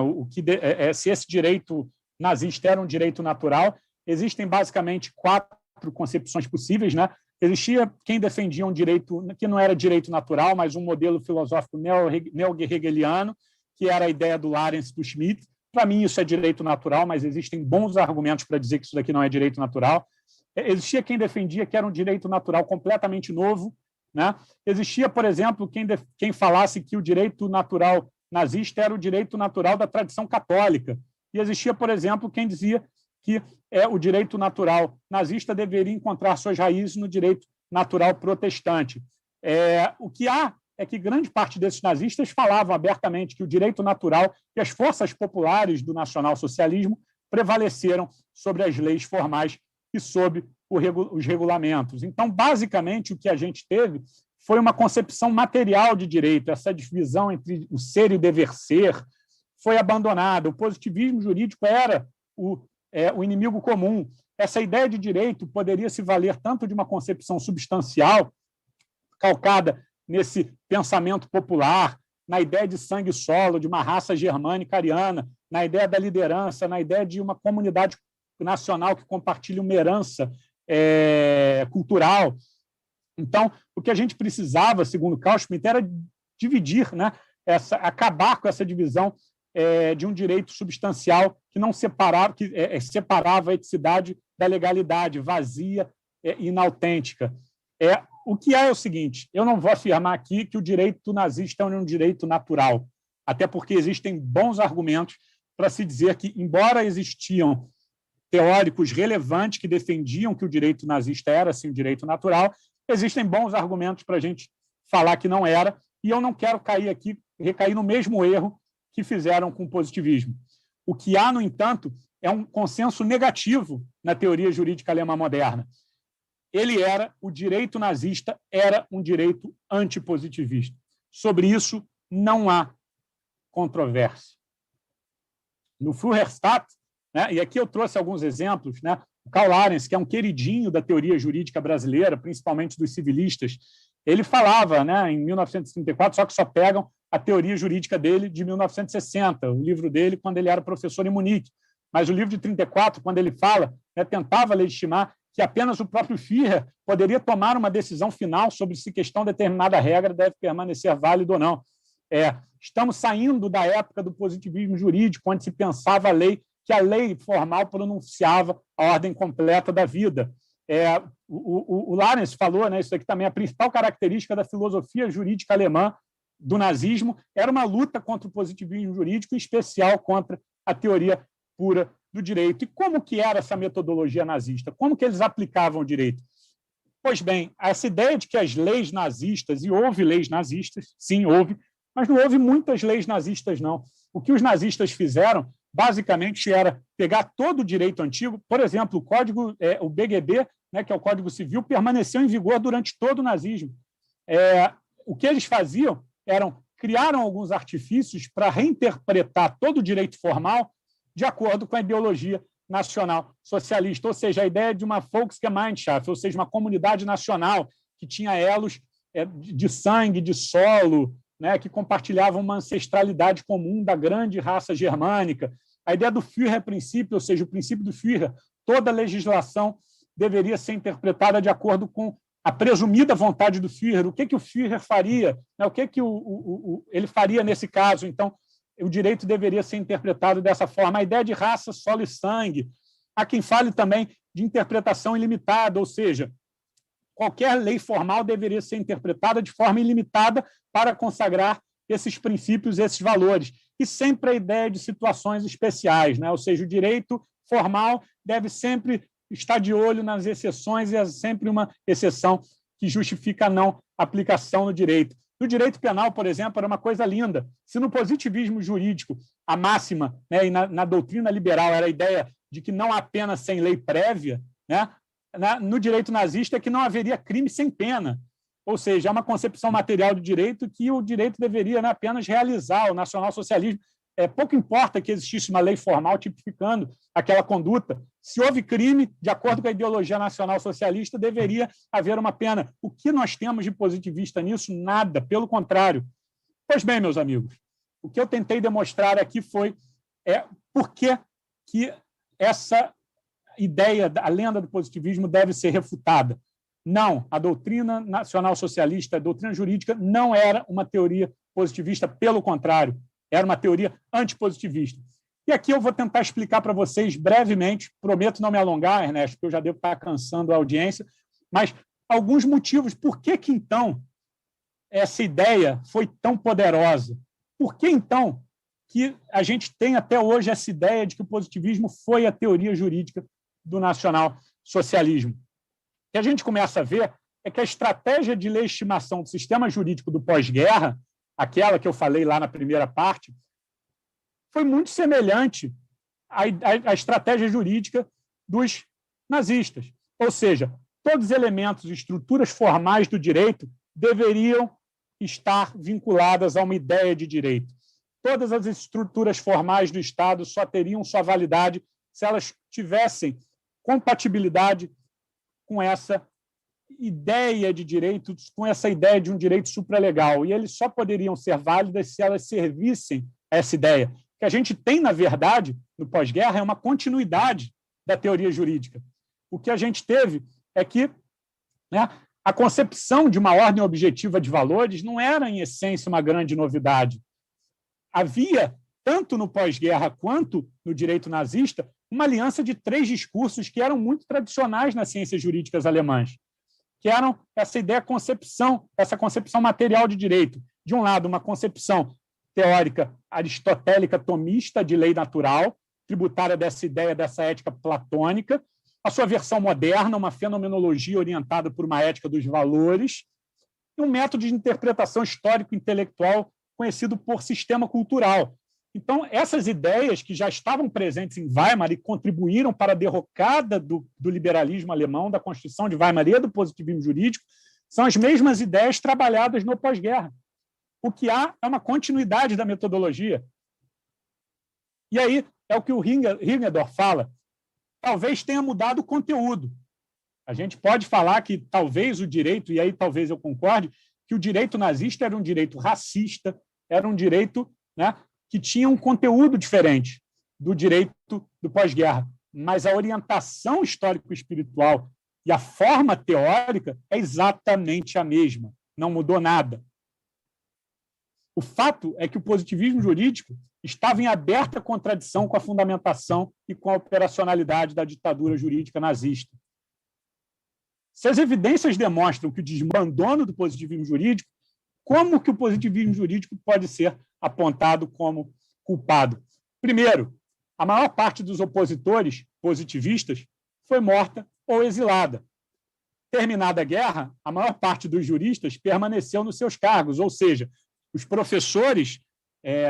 se esse direito nazista era um direito natural. Existem, basicamente, 4 concepções possíveis, né? Existia quem defendia um direito que não era direito natural, mas um modelo filosófico neo-hegeliano, que era a ideia do Lawrence, do Schmitt. Para mim, isso é direito natural, mas existem bons argumentos para dizer que isso daqui não é direito natural. Existia quem defendia que era um direito natural completamente novo, né? Existia, por exemplo, quem falasse que o direito natural nazista era o direito natural da tradição católica. E existia, por exemplo, quem dizia que o direito natural nazista deveria encontrar suas raízes no direito natural protestante. O que há é que grande parte desses nazistas falavam abertamente que o direito natural e as forças populares do nacionalsocialismo prevaleceram sobre as leis formais e sobre os regulamentos. Então, basicamente, o que a gente teve foi uma concepção material de direito. Essa divisão entre o ser e o dever ser foi abandonada. O positivismo jurídico era o inimigo comum. Essa ideia de direito poderia se valer tanto de uma concepção substancial, calcada nesse pensamento popular, na ideia de sangue solo, de uma raça germânica ariana, na ideia da liderança, na ideia de uma comunidade nacional que compartilha uma herança cultural. Então, o que a gente precisava, segundo Carl Schmitt, era dividir, né, acabar com essa divisão de um direito substancial que não separava, separava a eticidade da legalidade, vazia e inautêntica. O que é o seguinte: eu não vou afirmar aqui que o direito nazista é um direito natural, até porque existem bons argumentos para se dizer que, embora existiam teóricos relevantes que defendiam que o direito nazista era, assim, um direito natural, existem bons argumentos para a gente falar que não era, e eu não quero recair no mesmo erro que fizeram com o positivismo. O que há, no entanto, é um consenso negativo na teoria jurídica alemã moderna. O direito nazista era um direito antipositivista. Sobre isso, não há controvérsia. No Feuerstadt, né, e aqui eu trouxe alguns exemplos, né, o Karl Lawrence, que é um queridinho da teoria jurídica brasileira, principalmente dos civilistas, ele falava, né, em 1934, só que só pegam a teoria jurídica dele de 1960, o livro dele quando ele era professor em Munique. Mas o livro de 34, quando ele fala, né, tentava legitimar que apenas o próprio Führer poderia tomar uma decisão final sobre se determinada regra deve permanecer válida ou não. Estamos saindo da época do positivismo jurídico, onde se pensava que a lei formal pronunciava a ordem completa da vida. O Lawrence falou, né, isso aqui também, a principal característica da filosofia jurídica alemã do nazismo era uma luta contra o positivismo jurídico, em especial contra a teoria pura do direito. E como que era essa metodologia nazista? Como que eles aplicavam o direito? Pois bem, essa ideia de que as leis nazistas, e houve leis nazistas, sim, houve, mas não houve muitas leis nazistas, não. O que os nazistas fizeram, basicamente, era pegar todo o direito antigo, por exemplo, o código, o BGB, né, que é o Código Civil, permaneceu em vigor durante todo o nazismo. O que eles faziam criaram alguns artifícios para reinterpretar todo o direito formal de acordo com a ideologia nacional socialista, ou seja, a ideia de uma Volksgemeinschaft, ou seja, uma comunidade nacional que tinha elos de sangue, de solo, né, que compartilhavam uma ancestralidade comum da grande raça germânica. A ideia do Führerprinzip, ou seja, o princípio do Führer, toda a legislação deveria ser interpretada de acordo com a presumida vontade do Führer, o que o Führer faria, né, o que ele faria nesse caso. Então, o direito deveria ser interpretado dessa forma. A ideia de raça, solo e sangue. Há quem fale também de interpretação ilimitada, ou seja, qualquer lei formal deveria ser interpretada de forma ilimitada para consagrar esses princípios, esses valores. E sempre a ideia de situações especiais, né? Ou seja, o direito formal deve sempre estar de olho nas exceções e é sempre uma exceção que justifica a não aplicação no direito. No direito penal, por exemplo, era uma coisa linda. Se no positivismo jurídico a máxima, né, e na doutrina liberal era a ideia de que não há pena sem lei prévia, né, no direito nazista é que não haveria crime sem pena. Ou seja, é uma concepção material do direito que o direito deveria, né, apenas realizar. O nacionalsocialismo, pouco importa que existisse uma lei formal tipificando aquela conduta. Se houve crime, de acordo com a ideologia nacional socialista, deveria haver uma pena. O que nós temos de positivista nisso? Nada, pelo contrário. Pois bem, meus amigos, o que eu tentei demonstrar aqui foi por que essa ideia, a lenda do positivismo deve ser refutada. Não, a doutrina nacional socialista, a doutrina jurídica, não era uma teoria positivista, pelo contrário. era uma teoria antipositivista. E aqui eu vou tentar explicar para vocês brevemente, prometo não me alongar, Ernesto, porque eu já devo estar cansando a audiência, mas alguns motivos por que então, essa ideia foi tão poderosa. Por que, então, que a gente tem até hoje essa ideia de que o positivismo foi a teoria jurídica do nacional-socialismo? O que a gente começa a ver é que a estratégia de legitimação do sistema jurídico do pós-guerra, aquela que eu falei lá na primeira parte, foi muito semelhante à estratégia jurídica dos nazistas. Ou seja, todos os elementos e estruturas formais do direito deveriam estar vinculadas a uma ideia de direito. Todas as estruturas formais do Estado só teriam sua validade se elas tivessem compatibilidade com essa ideia de direito, com essa ideia de um direito supralegal. E eles só poderiam ser válidas se elas servissem a essa ideia. O que a gente tem, na verdade, no pós-guerra, é uma continuidade da teoria jurídica. O que a gente teve é que, né, a concepção de uma ordem objetiva de valores não era, em essência, uma grande novidade. Havia, tanto no pós-guerra quanto no direito nazista, uma aliança de 3 discursos que eram muito tradicionais nas ciências jurídicas alemãs, que eram essa ideia, essa concepção material de direito. De um lado, uma concepção teórica aristotélica tomista de lei natural, tributária dessa ideia, dessa ética platônica, a sua versão moderna, uma fenomenologia orientada por uma ética dos valores, e um método de interpretação histórico-intelectual conhecido por sistema cultural. Então, essas ideias que já estavam presentes em Weimar e contribuíram para a derrocada do liberalismo alemão, da Constituição de Weimar e do positivismo jurídico, são as mesmas ideias trabalhadas no pós-guerra. O que há é uma continuidade da metodologia. E aí é o que o Hingendorf fala, talvez tenha mudado o conteúdo. A gente pode falar que talvez o direito, e aí talvez eu concorde, que o direito nazista era um direito racista, era um direito, né, que tinha um conteúdo diferente do direito do pós-guerra. Mas a orientação histórico-espiritual e a forma teórica é exatamente a mesma. Não mudou nada. O fato é que o positivismo jurídico estava em aberta contradição com a fundamentação e com a operacionalidade da ditadura jurídica nazista. Se as evidências demonstram que o desabandono do positivismo jurídico, como que o positivismo jurídico pode ser apontado como culpado? Primeiro, a maior parte dos opositores positivistas foi morta ou exilada. Terminada a guerra, a maior parte dos juristas permaneceu nos seus cargos, ou seja, os professores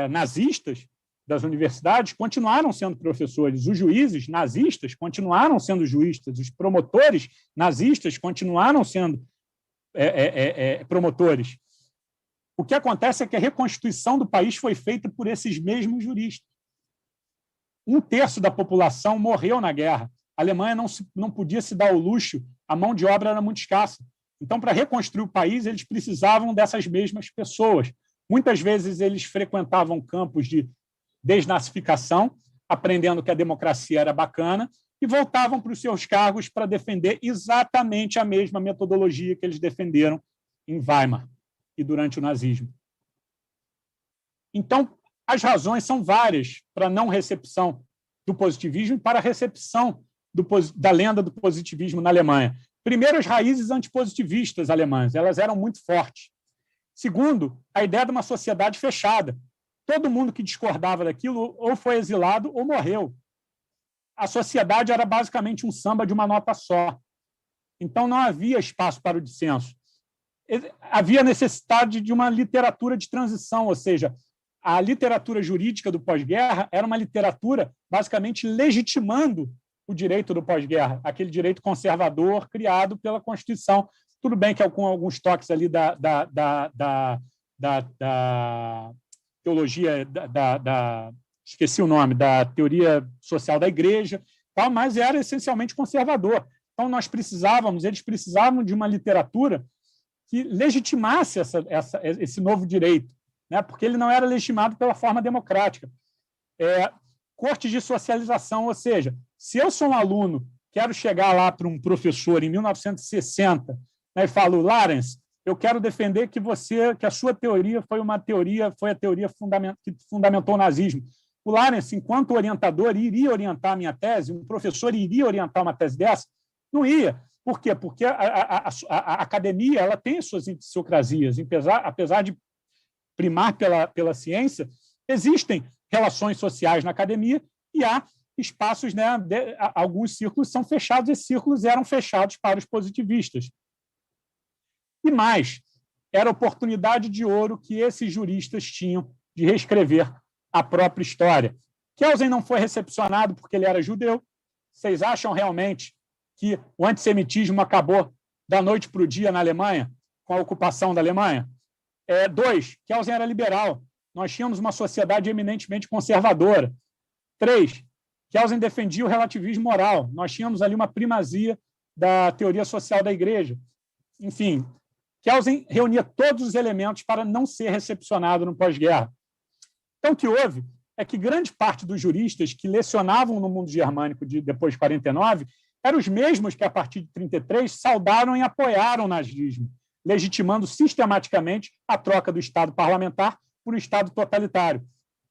nazistas das universidades continuaram sendo professores, os juízes nazistas continuaram sendo juízes, os promotores nazistas continuaram sendo promotores. O que acontece é que a reconstituição do país foi feita por esses mesmos juristas. 1/3 da população morreu na guerra. A Alemanha não podia se dar ao luxo, a mão de obra era muito escassa. Então, para reconstruir o país, eles precisavam dessas mesmas pessoas. Muitas vezes eles frequentavam campos de desnazificação, aprendendo que a democracia era bacana, e voltavam para os seus cargos para defender exatamente a mesma metodologia que eles defenderam em Weimar e durante o nazismo. Então, as razões são várias para a não recepção do positivismo e para a recepção da lenda do positivismo na Alemanha. Primeiro, as raízes antipositivistas alemãs, elas eram muito fortes. Segundo, a ideia de uma sociedade fechada. Todo mundo que discordava daquilo ou foi exilado ou morreu. A sociedade era basicamente um samba de uma nota só. Então, não havia espaço para o dissenso. Havia necessidade de uma literatura de transição, ou seja, a literatura jurídica do pós-guerra era uma literatura basicamente legitimando o direito do pós-guerra, aquele direito conservador criado pela Constituição. Tudo bem que com alguns toques ali da teologia, esqueci o nome, da teoria social da Igreja, mas era essencialmente conservador. Então, eles precisavam de uma literatura que legitimasse esse novo direito, né? Porque ele não era legitimado pela forma democrática. Cortes de socialização, ou seja, se eu sou um aluno, quero chegar lá para um professor em 1960, né, e falo, Lawrence, eu quero defender que a sua teoria foi a teoria que fundamentou o nazismo. O Lawrence, enquanto orientador, iria orientar a minha tese, um professor iria orientar uma tese dessa? Não ia. Por quê? Porque a academia ela tem suas idiosincrasias. Apesar de primar pela ciência, existem relações sociais na academia e há espaços, né, alguns círculos são fechados, esses círculos eram fechados para os positivistas. E mais, era a oportunidade de ouro que esses juristas tinham de reescrever a própria história. Kelsen não foi recepcionado porque ele era judeu. Vocês acham realmente que o antissemitismo acabou da noite para o dia na Alemanha, com a ocupação da Alemanha? 2, Kelsen era liberal. Nós tínhamos uma sociedade eminentemente conservadora. 3, Kelsen defendia o relativismo moral. Nós tínhamos ali uma primazia da teoria social da igreja. Enfim, Kelsen reunia todos os elementos para não ser recepcionado no pós-guerra. Então, o que houve é que grande parte dos juristas que lecionavam no mundo germânico depois de 49 eram os mesmos que, a partir de 33, saudaram e apoiaram o nazismo, legitimando sistematicamente a troca do Estado parlamentar por um Estado totalitário.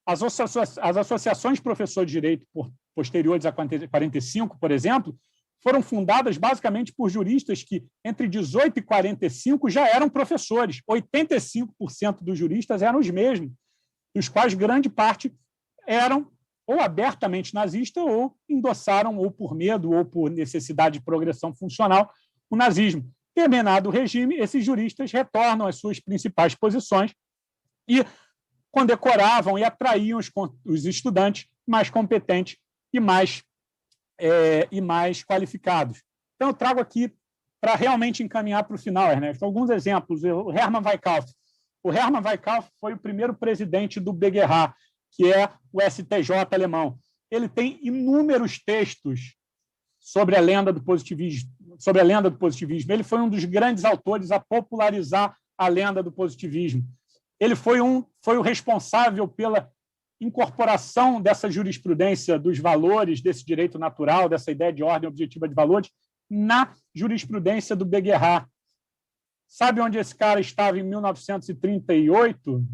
As associações de professores de direito posteriores a 45, por exemplo, foram fundadas basicamente por juristas que, entre 18 e 45, já eram professores. 85% dos juristas eram os mesmos, dos quais grande parte eram ou abertamente nazistas ou endossaram, ou por medo, ou por necessidade de progressão funcional, o nazismo. Terminado o regime, esses juristas retornam às suas principais posições e condecoravam e atraíam os estudantes mais competentes e mais qualificados. Então, eu trago aqui, para realmente encaminhar para o final, Ernesto, alguns exemplos. O Hermann Weikauf. O Hermann Weikauf foi o primeiro presidente do BGH, que é o STJ alemão. Ele tem inúmeros textos sobre a lenda do positivismo. Ele foi um dos grandes autores a popularizar a lenda do positivismo. Ele foi o responsável pela incorporação dessa jurisprudência dos valores, desse direito natural, dessa ideia de ordem objetiva de valores, na jurisprudência do BGH. Sabe onde esse cara estava em 1938?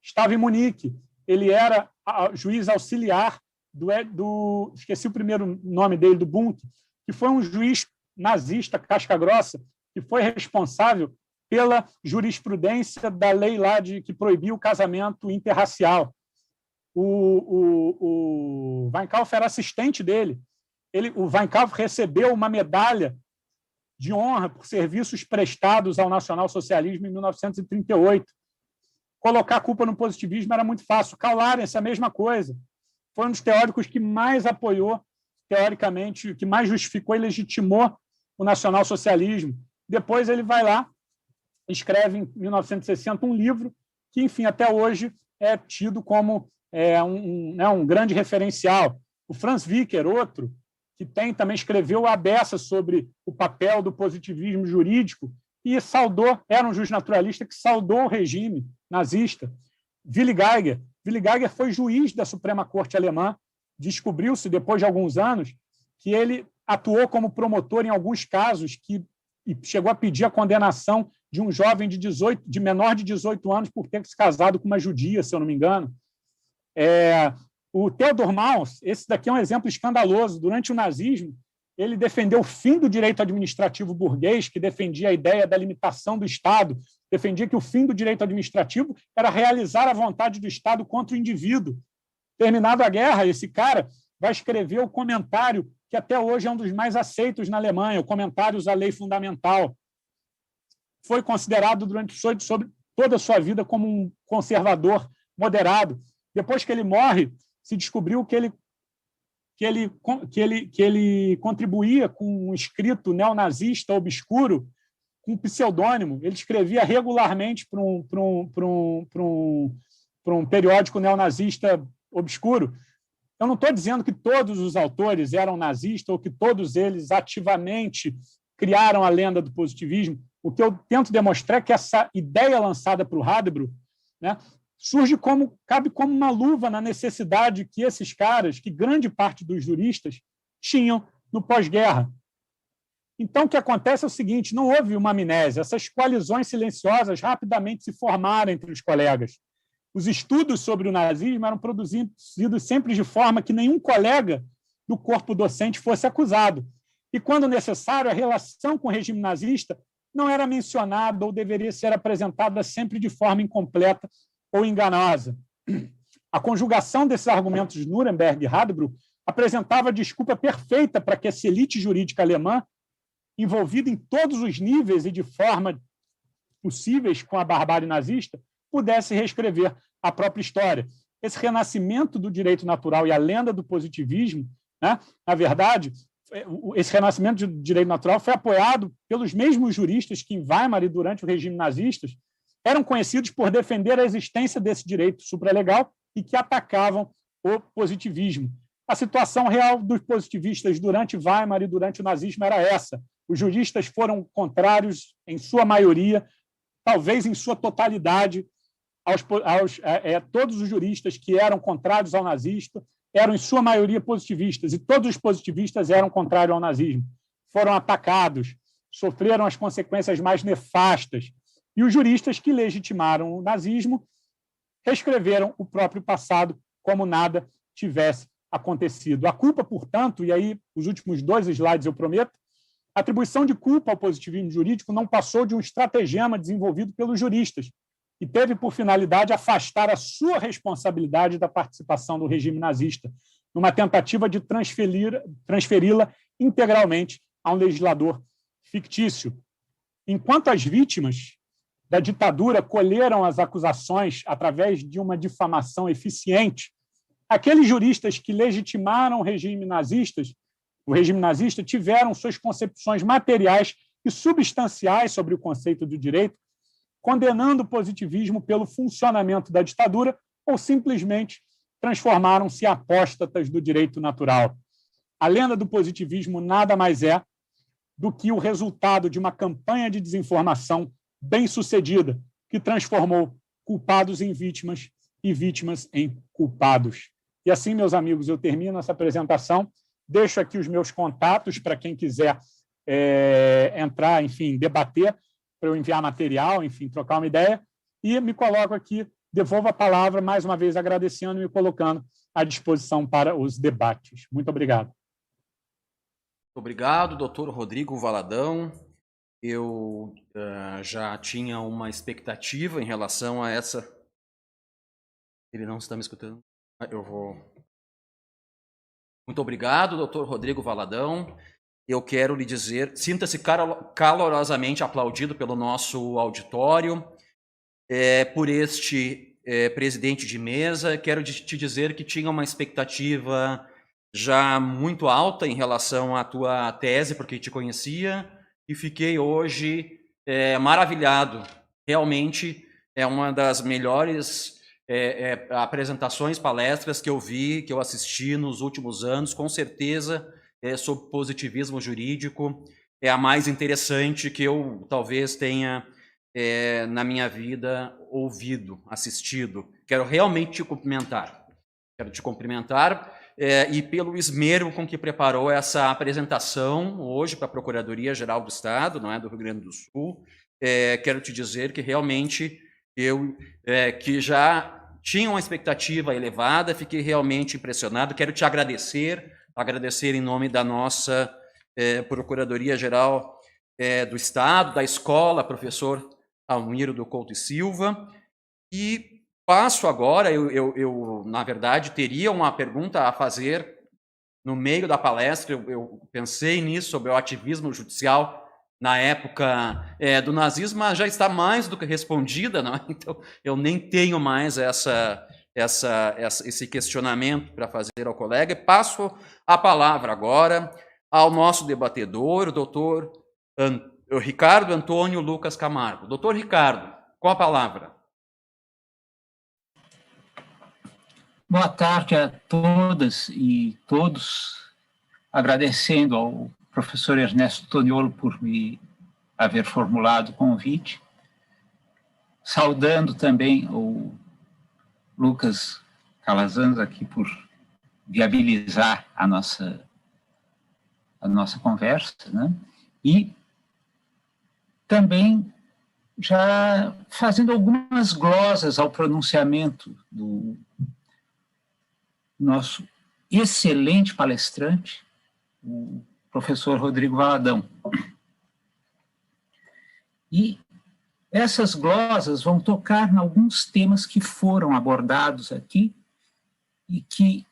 Estava em Munique. Ele era juiz auxiliar esqueci o primeiro nome dele, do Bunk, que foi um juiz nazista, casca-grossa, que foi responsável pela jurisprudência da lei lá que proibiu o casamento interracial. O Weikauf era assistente dele. O Weikauf recebeu uma medalha de honra por serviços prestados ao nacionalsocialismo em 1938. Colocar a culpa no positivismo era muito fácil. Karl Lawrence, a mesma coisa. Foi um dos teóricos que mais apoiou, teoricamente, que mais justificou e legitimou o nacionalsocialismo. Depois ele vai lá, escreve em 1960 um livro que, enfim, até hoje é tido como um grande referencial. O Franz Wicker, outro, que também escreveu a beça sobre o papel do positivismo jurídico e era um justnaturalista que saudou o regime nazista. Willy Geiger foi juiz da Suprema Corte Alemã. Descobriu-se, depois de alguns anos, que ele atuou como promotor em alguns casos e chegou a pedir a condenação de um jovem de menor de 18 anos por ter se casado com uma judia, se eu não me engano. O Theodor Maus, esse daqui é um exemplo escandaloso. Durante o nazismo, ele defendeu o fim do direito administrativo burguês, que defendia a ideia da limitação do Estado, defendia que o fim do direito administrativo era realizar a vontade do Estado contra o indivíduo. Terminada a guerra, esse cara vai escrever o comentário que até hoje é um dos mais aceitos na Alemanha, o Comentários à Lei Fundamental. Foi considerado durante sobre toda a sua vida como um conservador moderado. Depois que ele morre, se descobriu que ele contribuía com um escrito neonazista obscuro com um pseudônimo. Ele escrevia regularmente para um periódico neonazista obscuro. Eu não estou dizendo que todos os autores eram nazistas ou que todos eles ativamente criaram a lenda do positivismo. O que eu tento demonstrar é que essa ideia lançada para o Hadebro, né, cabe como uma luva na necessidade que esses caras, que grande parte dos juristas, tinham no pós-guerra. Então, o que acontece é o seguinte, não houve uma amnésia, essas coalizões silenciosas rapidamente se formaram entre os colegas. Os estudos sobre o nazismo eram produzidos sempre de forma que nenhum colega do corpo docente fosse acusado. E, quando necessário, a relação com o regime nazista não era mencionada ou deveria ser apresentada sempre de forma incompleta ou enganosa. A conjugação desses argumentos de Nuremberg e Radbruch apresentava a desculpa perfeita para que essa elite jurídica alemã, envolvida em todos os níveis e de forma possíveis com a barbárie nazista, pudesse reescrever a própria história. Esse renascimento do direito natural e a lenda do positivismo, né, na verdade, esse renascimento do direito natural foi apoiado pelos mesmos juristas que, em Weimar e durante o regime nazista, eram conhecidos por defender a existência desse direito supralegal e que atacavam o positivismo. A situação real dos positivistas durante Weimar e durante o nazismo era essa. Os juristas foram contrários, em sua maioria, talvez em sua totalidade, todos os juristas que eram contrários ao nazismo eram, em sua maioria, positivistas, e todos os positivistas eram contrários ao nazismo. Foram atacados, sofreram as consequências mais nefastas, e os juristas que legitimaram o nazismo reescreveram o próprio passado como nada tivesse acontecido. A culpa, portanto, e aí os últimos 2 slides eu prometo, a atribuição de culpa ao positivismo jurídico não passou de um estratagema desenvolvido pelos juristas e teve por finalidade afastar a sua responsabilidade da participação do regime nazista, numa tentativa de transferi-la integralmente a um legislador fictício. Enquanto as vítimas da ditadura colheram as acusações através de uma difamação eficiente, aqueles juristas que legitimaram o regime nazista tiveram suas concepções materiais e substanciais sobre o conceito do direito, condenando o positivismo pelo funcionamento da ditadura ou simplesmente transformaram-se em apóstatas do direito natural. A lenda do positivismo nada mais é do que o resultado de uma campanha de desinformação bem-sucedida, que transformou culpados em vítimas e vítimas em culpados. E assim, meus amigos, eu termino essa apresentação, deixo aqui os meus contatos para quem quiser entrar, enfim, debater, para eu enviar material, enfim, trocar uma ideia, e me coloco aqui, devolvo a palavra, mais uma vez agradecendo e me colocando à disposição para os debates. Muito obrigado. Obrigado, doutor Rodrigo Valadão. Eu já tinha uma expectativa em relação a essa... Ele não está me escutando? Eu vou... Muito obrigado, doutor Rodrigo Valadão. Eu quero lhe dizer, sinta-se calorosamente aplaudido pelo nosso auditório, por este presidente de mesa. Quero te dizer que tinha uma expectativa já muito alta em relação à tua tese, porque te conhecia, e fiquei hoje maravilhado. Realmente é uma das melhores apresentações, palestras que eu vi, que eu assisti nos últimos anos, com certeza. Sobre positivismo jurídico, é a mais interessante que eu talvez tenha na minha vida ouvido, assistido. Quero realmente te cumprimentar. Quero te cumprimentar e pelo esmero com que preparou essa apresentação hoje para a Procuradoria-Geral do Estado, não é, do Rio Grande do Sul. Quero te dizer que realmente eu, que já tinha uma expectativa elevada, fiquei realmente impressionado. Quero te agradecer em nome da nossa Procuradoria-Geral do Estado, da escola, professor Almiro do Couto e Silva. E passo agora, eu na verdade, teria uma pergunta a fazer no meio da palestra. Eu pensei nisso, sobre o ativismo judicial na época do nazismo, mas já está mais do que respondida, não é? Então, eu nem tenho mais esse questionamento para fazer ao colega. E passo a palavra agora ao nosso debatedor, o doutor Ricardo Antônio Lucas Camargo. Doutor Ricardo, com a palavra. Boa tarde a todas e todos, agradecendo ao professor Ernesto Toniolo por me haver formulado o convite, saudando também o Lucas Calazans aqui por viabilizar a nossa conversa, né? E também já fazendo algumas glosas ao pronunciamento do nosso excelente palestrante, o professor Rodrigo Valadão. E essas glosas vão tocar em alguns temas que foram abordados aqui e que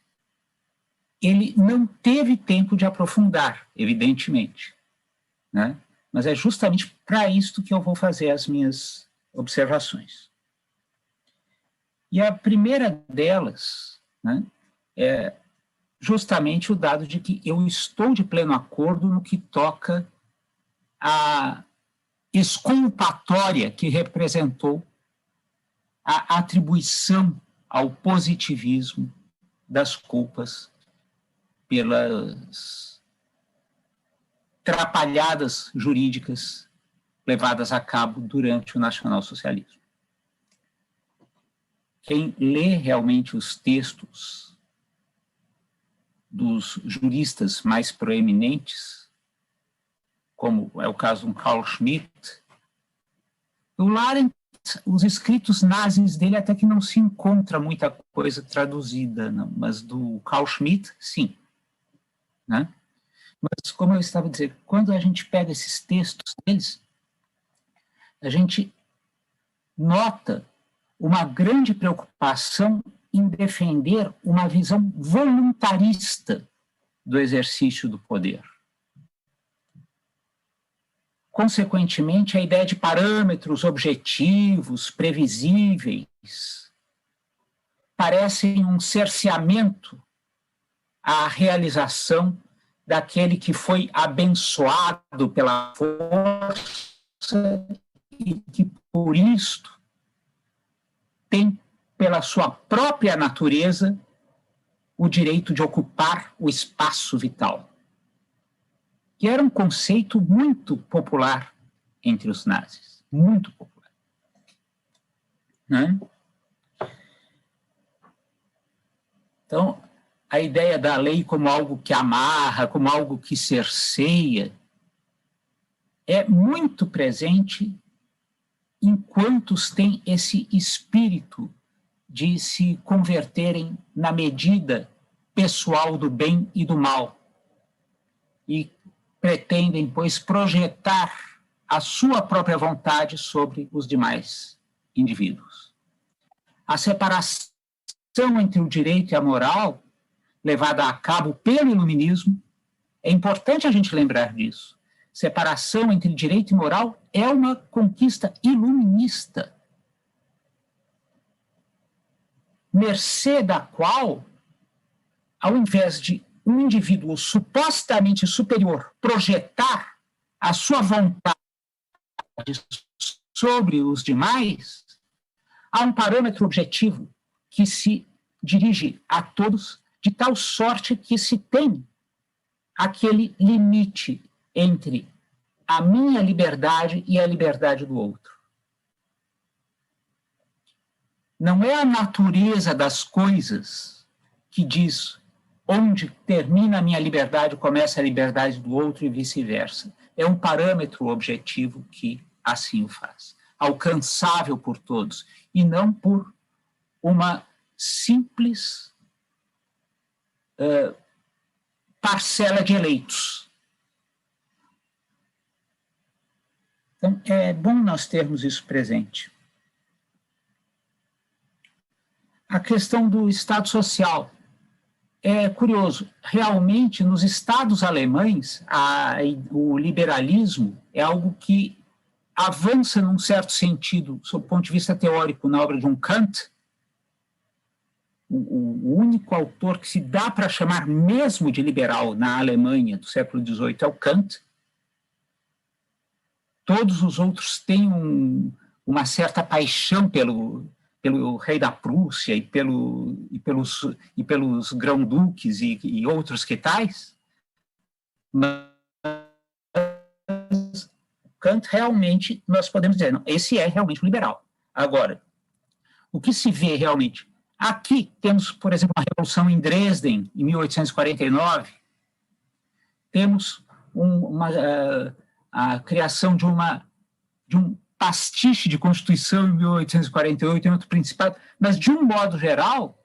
ele não teve tempo de aprofundar, evidentemente, né? Mas é justamente para isso que eu vou fazer as minhas observações. E a primeira delas, né, é justamente o dado de que eu estou de pleno acordo no que toca à exculpatória que representou a atribuição ao positivismo das culpas pelas trapalhadas jurídicas levadas a cabo durante o nacionalsocialismo. Quem lê realmente os textos dos juristas mais proeminentes, como é o caso de Carl Schmitt, o Larenz, os escritos nazis dele até que não se encontra muita coisa traduzida, não, mas do Carl Schmitt, sim, né? Mas, como eu estava dizendo, quando a gente pega esses textos deles, a gente nota uma grande preocupação em defender uma visão voluntarista do exercício do poder. Consequentemente, a ideia de parâmetros objetivos, previsíveis, parecem um cerceamento à realização daquele que foi abençoado pela força e que, por isto, tem, pela sua própria natureza, o direito de ocupar o espaço vital, que era um conceito muito popular entre os nazis, muito popular. Né? Então, a ideia da lei como algo que amarra, como algo que cerceia, é muito presente em quantos têm esse espírito de se converterem na medida pessoal do bem e do mal e pretendem, pois, projetar a sua própria vontade sobre os demais indivíduos. A separação entre o direito e a moral, levada a cabo pelo iluminismo, é importante a gente lembrar disso. Separação entre direito e moral é uma conquista iluminista, mercê da qual, ao invés de um indivíduo supostamente superior projetar a sua vontade sobre os demais, há um parâmetro objetivo que se dirige a todos de tal sorte que se tem aquele limite entre a minha liberdade e a liberdade do outro. Não é a natureza das coisas que diz onde termina a minha liberdade, começa a liberdade do outro e vice-versa. É um parâmetro objetivo que assim o faz, alcançável por todos, e não por uma simples parcela de eleitos. Então, é bom nós termos isso presente. A questão do Estado social. É curioso, realmente, nos estados alemães, o liberalismo é algo que avança num certo sentido, sob o ponto de vista teórico, na obra de um Kant. O único autor que se dá para chamar mesmo de liberal na Alemanha do século XVIII é o Kant. Todos os outros têm uma certa paixão pelo rei da Prússia e pelos grão-duques e outros que tais. Mas Kant realmente, nós podemos dizer, não, esse é realmente um liberal. Agora, o que se vê realmente? Aqui temos, por exemplo, uma revolução em Dresden, em 1849, temos a criação de um pastiche de Constituição em 1848 em outro principado, mas, de um modo geral,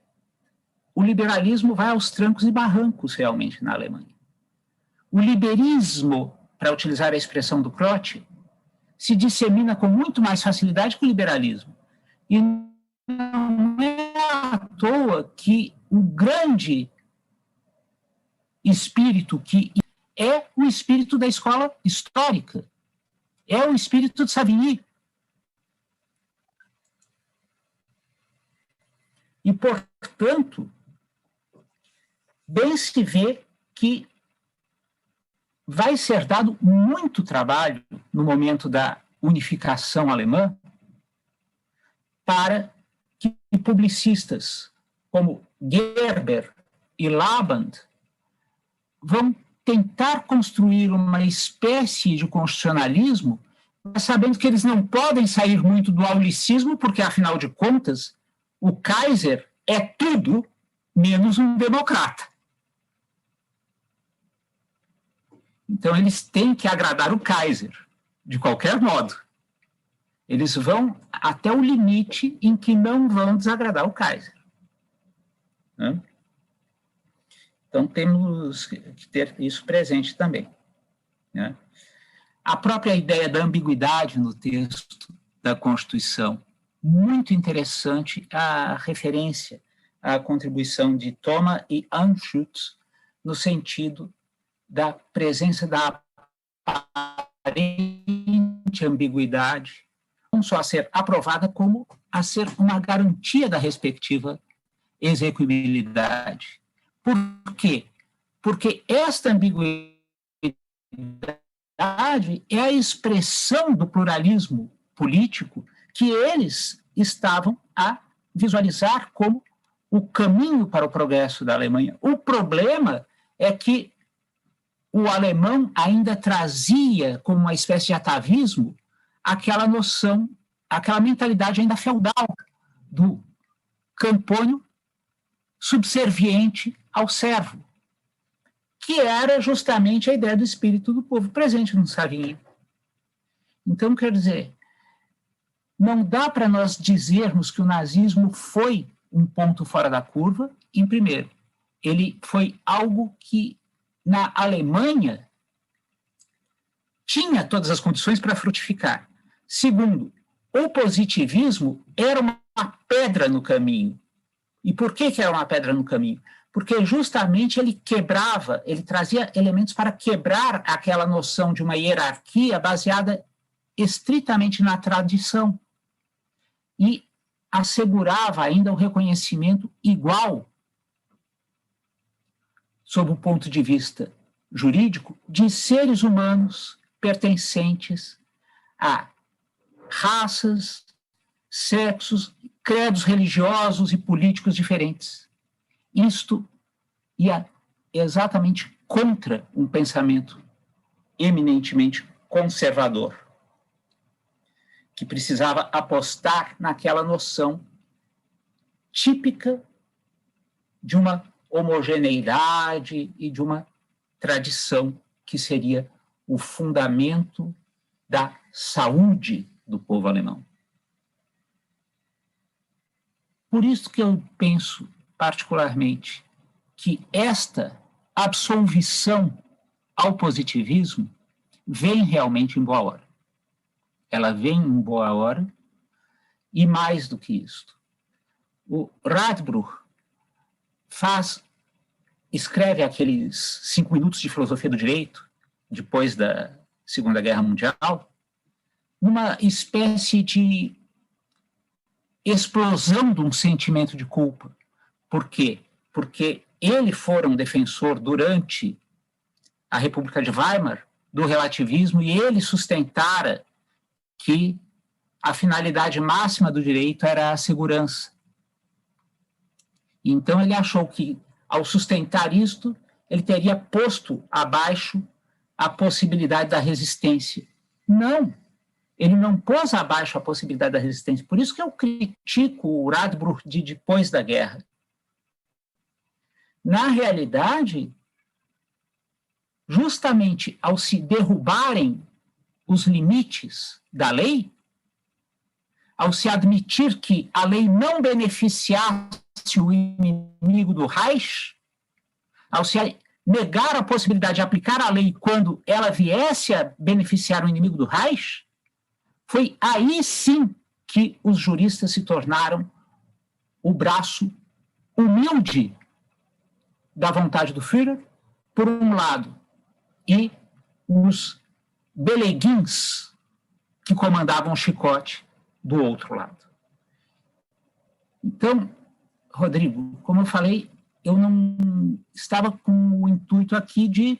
o liberalismo vai aos trancos e barrancos, realmente, na Alemanha. O liberismo, para utilizar a expressão do Croce, se dissemina com muito mais facilidade que o liberalismo. E não é à toa que o grande espírito que é o espírito da escola histórica, é o espírito de Savigny. E, portanto, bem se vê que vai ser dado muito trabalho no momento da unificação alemã para que publicistas como Gerber e Laband vão tentar construir uma espécie de constitucionalismo, sabendo que eles não podem sair muito do aulicismo, porque, afinal de contas, o Kaiser é tudo menos um democrata. Então, eles têm que agradar o Kaiser, de qualquer modo. Eles vão até o limite em que não vão desagradar o Kaiser. Né? Então, temos que ter isso presente também. Né? A própria ideia da ambiguidade no texto da Constituição, muito interessante a referência à contribuição de Thoma e Anschutz no sentido da presença da aparente ambiguidade, não só a ser aprovada, como a ser uma garantia da respectiva execuibilidade. Por quê? Porque esta ambiguidade é a expressão do pluralismo político que eles estavam a visualizar como o caminho para o progresso da Alemanha. O problema é que o alemão ainda trazia, como uma espécie de atavismo, aquela noção, aquela mentalidade ainda feudal do campônio subserviente ao servo, que era justamente a ideia do espírito do povo presente no Savigny. Então, quer dizer, não dá para nós dizermos que o nazismo foi um ponto fora da curva. Em primeiro, ele foi algo que, na Alemanha, tinha todas as condições para frutificar. Segundo, o positivismo era uma pedra no caminho. E por que era uma pedra no caminho? Porque justamente ele quebrava, ele trazia elementos para quebrar aquela noção de uma hierarquia baseada estritamente na tradição e assegurava ainda o reconhecimento igual, sob o ponto de vista jurídico, de seres humanos pertencentes a raças, sexos, credos religiosos e políticos diferentes. Isto ia exatamente contra um pensamento eminentemente conservador, que precisava apostar naquela noção típica de uma homogeneidade e de uma tradição que seria o fundamento da saúde do povo alemão. Por isso que eu penso particularmente que esta absolvição ao positivismo vem realmente em boa hora. Ela vem em boa hora, e mais do que isso. O Radbruch escreve aqueles 5 minutos de filosofia do direito, depois da Segunda Guerra Mundial, numa espécie de explosão de um sentimento de culpa. Por quê? Porque ele fora um defensor durante a República de Weimar do relativismo e ele sustentara que a finalidade máxima do direito era a segurança. Então ele achou que, ao sustentar isto, ele teria posto abaixo a possibilidade da resistência. Não, ele não pôs abaixo a possibilidade da resistência. Por isso que eu critico o Radbruch de depois da guerra. Na realidade, justamente ao se derrubarem os limites da lei, ao se admitir que a lei não beneficiasse o inimigo do Reich, ao se negar a possibilidade de aplicar a lei quando ela viesse a beneficiar o inimigo do Reich, foi aí sim que os juristas se tornaram o braço humilde da vontade do Führer, por um lado, e os beleguins que comandavam o chicote do outro lado. Então, Rodrigo, como eu falei, eu não estava com o intuito aqui de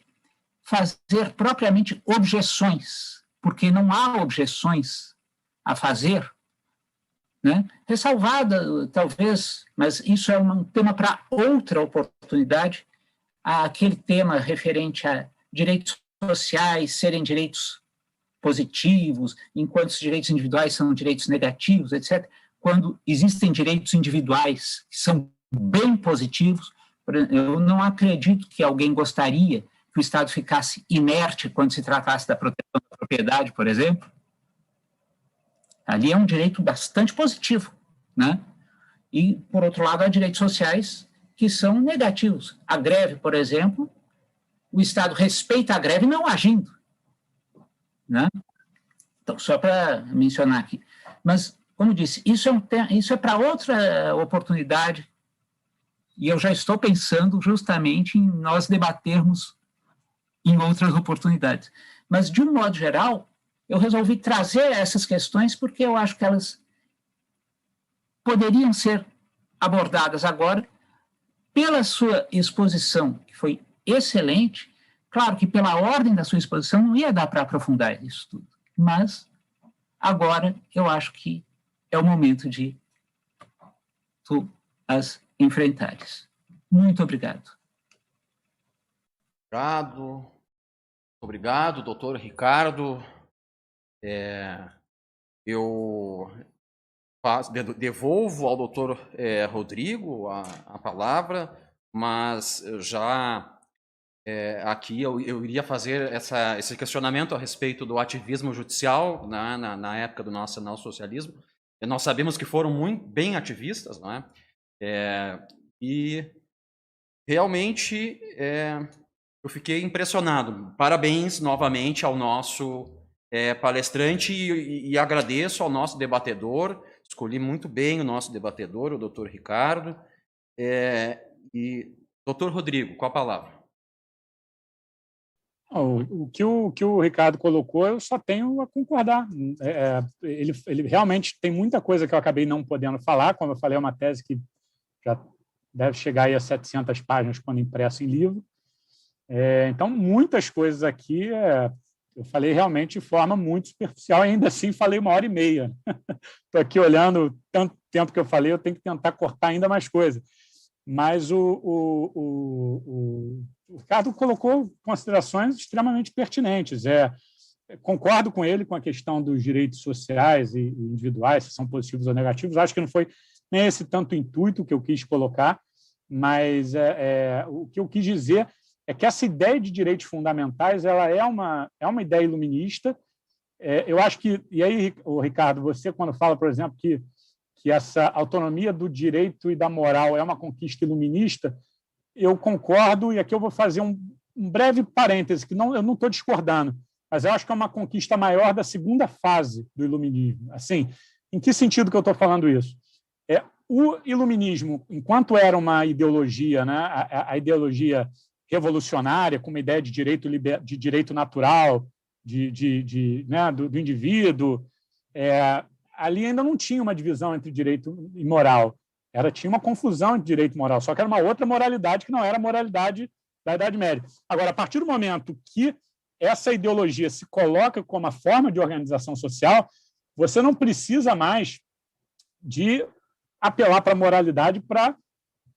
fazer propriamente objeções, porque não há objeções a fazer, né? Ressalvada, talvez, mas isso é um tema para outra oportunidade, aquele tema referente a direitos sociais serem direitos positivos, enquanto os direitos individuais são direitos negativos, etc. Quando existem direitos individuais que são bem positivos, eu não acredito que alguém gostaria que o Estado ficasse inerte quando se tratasse da proteção da propriedade, por exemplo. Ali é um direito bastante positivo, né? E, por outro lado, há direitos sociais que são negativos. A greve, por exemplo, o Estado respeita a greve não agindo, né? Então, só para mencionar aqui. Mas, como disse, isso é para outra oportunidade, e eu já estou pensando justamente em nós debatermos em outras oportunidades. Mas, de um modo geral, eu resolvi trazer essas questões porque eu acho que elas poderiam ser abordadas agora pela sua exposição, que foi excelente. Claro que pela ordem da sua exposição não ia dar para aprofundar isso tudo, mas agora eu acho que é o momento de tu as enfrentares. Muito obrigado. Obrigado, doutor Ricardo. Eu devolvo ao doutor Rodrigo a palavra, mas já aqui eu iria fazer esse questionamento a respeito do ativismo judicial na época do nosso nacionalsocialismo. Nós sabemos que foram muito bem ativistas, não é? E realmente eu fiquei impressionado. Parabéns novamente ao nosso palestrante e agradeço ao nosso debatedor. Escolhi muito bem o nosso debatedor, o doutor Ricardo. E doutor Rodrigo, com a palavra. O que o Ricardo colocou, eu só tenho a concordar. Ele realmente tem muita coisa que eu acabei não podendo falar. Como eu falei, é uma tese que já deve chegar aí a 700 páginas quando impresso em livro. Então, muitas coisas aqui eu falei realmente de forma muito superficial, ainda assim falei 1h30. Estou aqui olhando tanto tempo que eu falei, eu tenho que tentar cortar ainda mais coisa. Mas o Ricardo colocou considerações extremamente pertinentes. Concordo com ele com a questão dos direitos sociais e individuais, se são positivos ou negativos. Acho que não foi nem esse tanto intuito que eu quis colocar, mas o que eu quis dizer é que essa ideia de direitos fundamentais ela é uma ideia iluminista. Eu acho que... E aí, Ricardo, você, quando fala, por exemplo, que essa autonomia do direito e da moral é uma conquista iluminista, eu concordo, e aqui eu vou fazer um breve parêntese, que eu não estou discordando, mas eu acho que é uma conquista maior da segunda fase do iluminismo. Assim, em que sentido que eu estou falando isso? O iluminismo, enquanto era uma ideologia, né, a ideologia revolucionária, com uma ideia de direito natural, né, do indivíduo, ali ainda não tinha uma divisão entre direito e moral. Tinha uma confusão entre direito e moral, só que era uma outra moralidade que não era a moralidade da Idade Média. Agora, a partir do momento que essa ideologia se coloca como uma forma de organização social, você não precisa mais de apelar para a moralidade para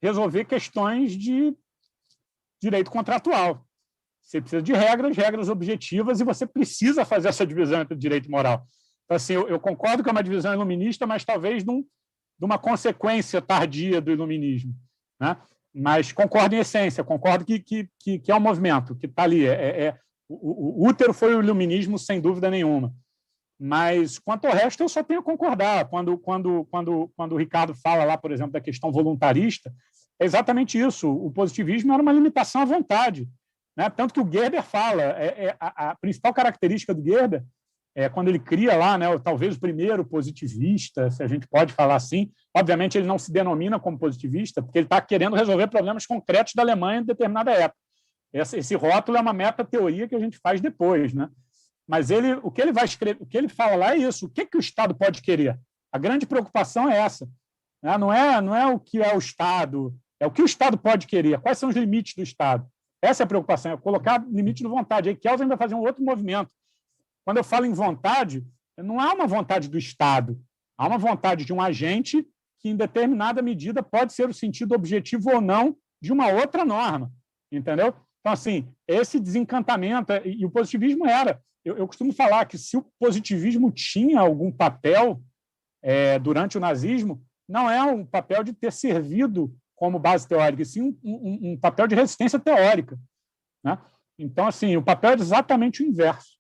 resolver questões de direito contratual. Você precisa de regras objetivas, e você precisa fazer essa divisão entre direito e moral. Então, assim, eu concordo que é uma divisão iluminista, mas talvez de uma consequência tardia do iluminismo, né? Mas concordo em essência, concordo que é um movimento que está ali. o útero foi o iluminismo, sem dúvida nenhuma. Mas, quanto ao resto, eu só tenho a concordar. Quando o Ricardo fala lá, por exemplo, da questão voluntarista, é exatamente isso. O positivismo era uma limitação à vontade, né? Tanto que o Gerber fala, a principal característica do Gerber, quando ele cria lá, né, talvez o primeiro positivista, se a gente pode falar assim, obviamente ele não se denomina como positivista, porque ele está querendo resolver problemas concretos da Alemanha em determinada época. Esse rótulo é uma meta-teoria que a gente faz depois, né? Mas o que ele vai escrever, o que ele fala lá é isso. O que o Estado pode querer? A grande preocupação é essa, né? Não é o que é o Estado, é o que o Estado pode querer. Quais são os limites do Estado? Essa é a preocupação, é colocar limite de vontade. Aí Kelsen vai fazer um outro movimento. Quando eu falo em vontade, não há uma vontade do Estado, há uma vontade de um agente que, em determinada medida, pode ser o sentido objetivo ou não de uma outra norma, entendeu? Então, assim, esse desencantamento, e o positivismo era... Eu costumo falar que, se o positivismo tinha algum papel durante o nazismo, não é um papel de ter servido como base teórica, e sim um papel de resistência teórica, né? Então, assim, o papel é exatamente o inverso.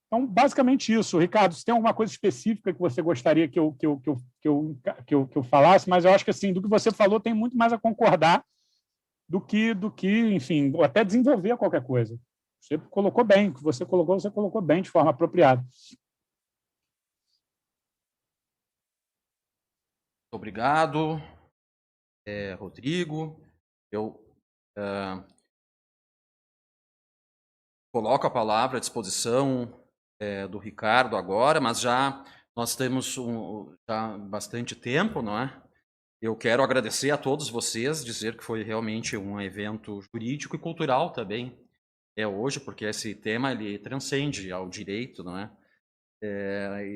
Então, basicamente isso. Ricardo, se tem alguma coisa específica que você gostaria que eu falasse, mas eu acho que, assim, do que você falou, tem muito mais a concordar do que, enfim, até desenvolver qualquer coisa. Você colocou bem, o que você colocou bem de forma apropriada. Obrigado, Rodrigo. Eu coloco a palavra à disposição do Ricardo agora, mas já nós temos já bastante tempo, não é? Eu quero agradecer a todos vocês, dizer que foi realmente um evento jurídico e cultural também, hoje, porque esse tema ele transcende ao direito, não é?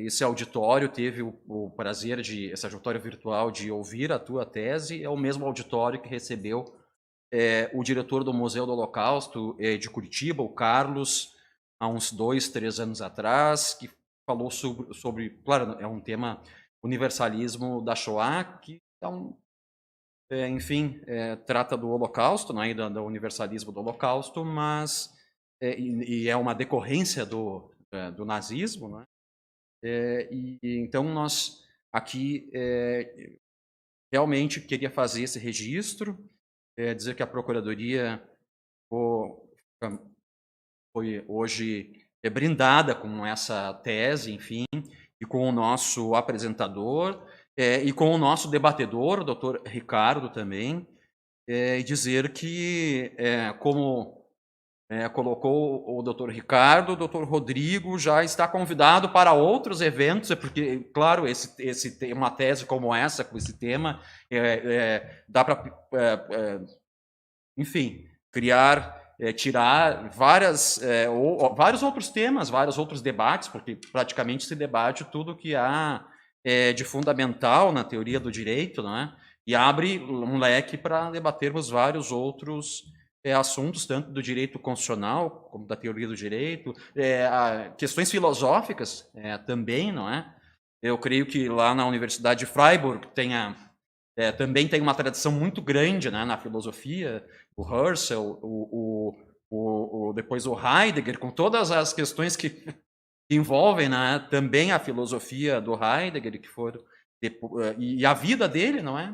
Esse auditório teve o prazer esse auditório virtual, de ouvir a tua tese, é o mesmo auditório que recebeu o diretor do Museu do Holocausto de Curitiba, o Carlos, há uns 2, 3 anos atrás, que falou sobre, claro, é um tema, universalismo da Shoah, que enfim, trata do Holocausto, não é? do universalismo do Holocausto, mas é uma decorrência do nazismo, não é? Então nós aqui realmente queria fazer esse registro, dizer que a Procuradoria foi hoje brindada com essa tese, enfim, e com o nosso apresentador, e com o nosso debatedor, o doutor Ricardo também, e dizer que, como colocou o doutor Ricardo, o doutor Rodrigo já está convidado para outros eventos, porque, claro, uma tese como essa, com esse tema, dá para, enfim, criar, tirar vários outros temas, vários outros debates, porque praticamente se debate tudo que há de fundamental na teoria do direito, não é? E abre um leque para debatermos vários outros assuntos, tanto do direito constitucional, como da teoria do direito, questões filosóficas também, não é? Eu creio que lá na Universidade de Freiburg também tem uma tradição muito grande, né, na filosofia, o Husserl, depois o Heidegger, com todas as questões que envolvem, né, também a filosofia do Heidegger, e a vida dele, não é?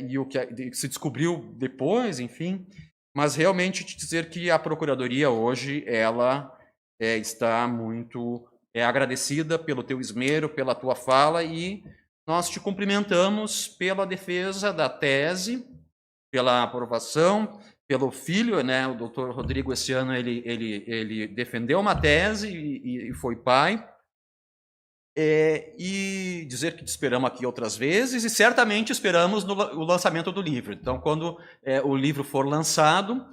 E o que se descobriu depois, enfim. Mas realmente te dizer que a Procuradoria hoje, ela está muito agradecida pelo teu esmero, pela tua fala, e nós te cumprimentamos pela defesa da tese, pela aprovação, pelo filho, né? O doutor Rodrigo, esse ano, ele defendeu uma tese e foi pai. E dizer que te esperamos aqui outras vezes, e certamente esperamos o lançamento do livro. Então, quando o livro for lançado,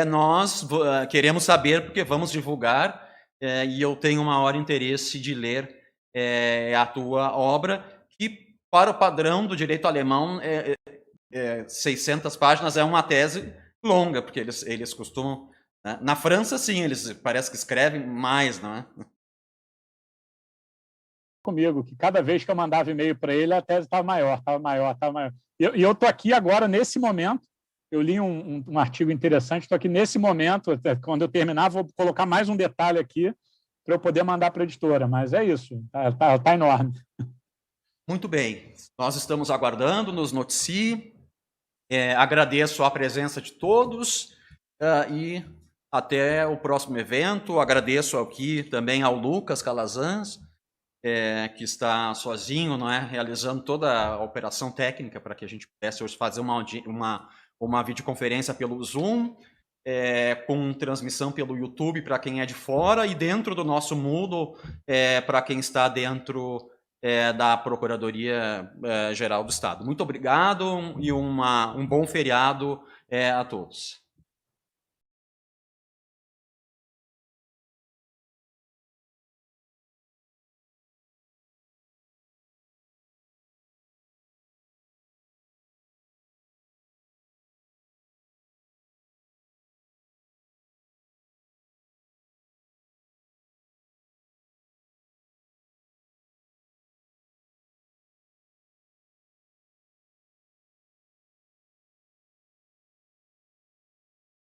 nós queremos saber, porque vamos divulgar, e eu tenho o maior interesse de ler a tua obra, que, para o padrão do direito alemão, 600 páginas é uma tese longa, porque eles costumam... Né? Na França, sim, eles parece que escrevem mais, não é? Comigo, que cada vez que eu mandava e-mail para ele, a tese estava maior. E eu estou aqui agora, nesse momento, eu li um artigo interessante, estou aqui nesse momento, quando eu terminar, vou colocar mais um detalhe aqui para eu poder mandar para a editora, mas é isso, tá enorme. Muito bem, nós estamos aguardando, nos noticie, agradeço a presença de todos e até o próximo evento. Agradeço aqui também ao Lucas Calazans, que está sozinho, não é, realizando toda a operação técnica para que a gente pudesse hoje fazer uma videoconferência pelo Zoom, com transmissão pelo YouTube para quem é de fora e dentro do nosso Moodle para quem está dentro da Procuradoria Geral do Estado. Muito obrigado e um bom feriado a todos.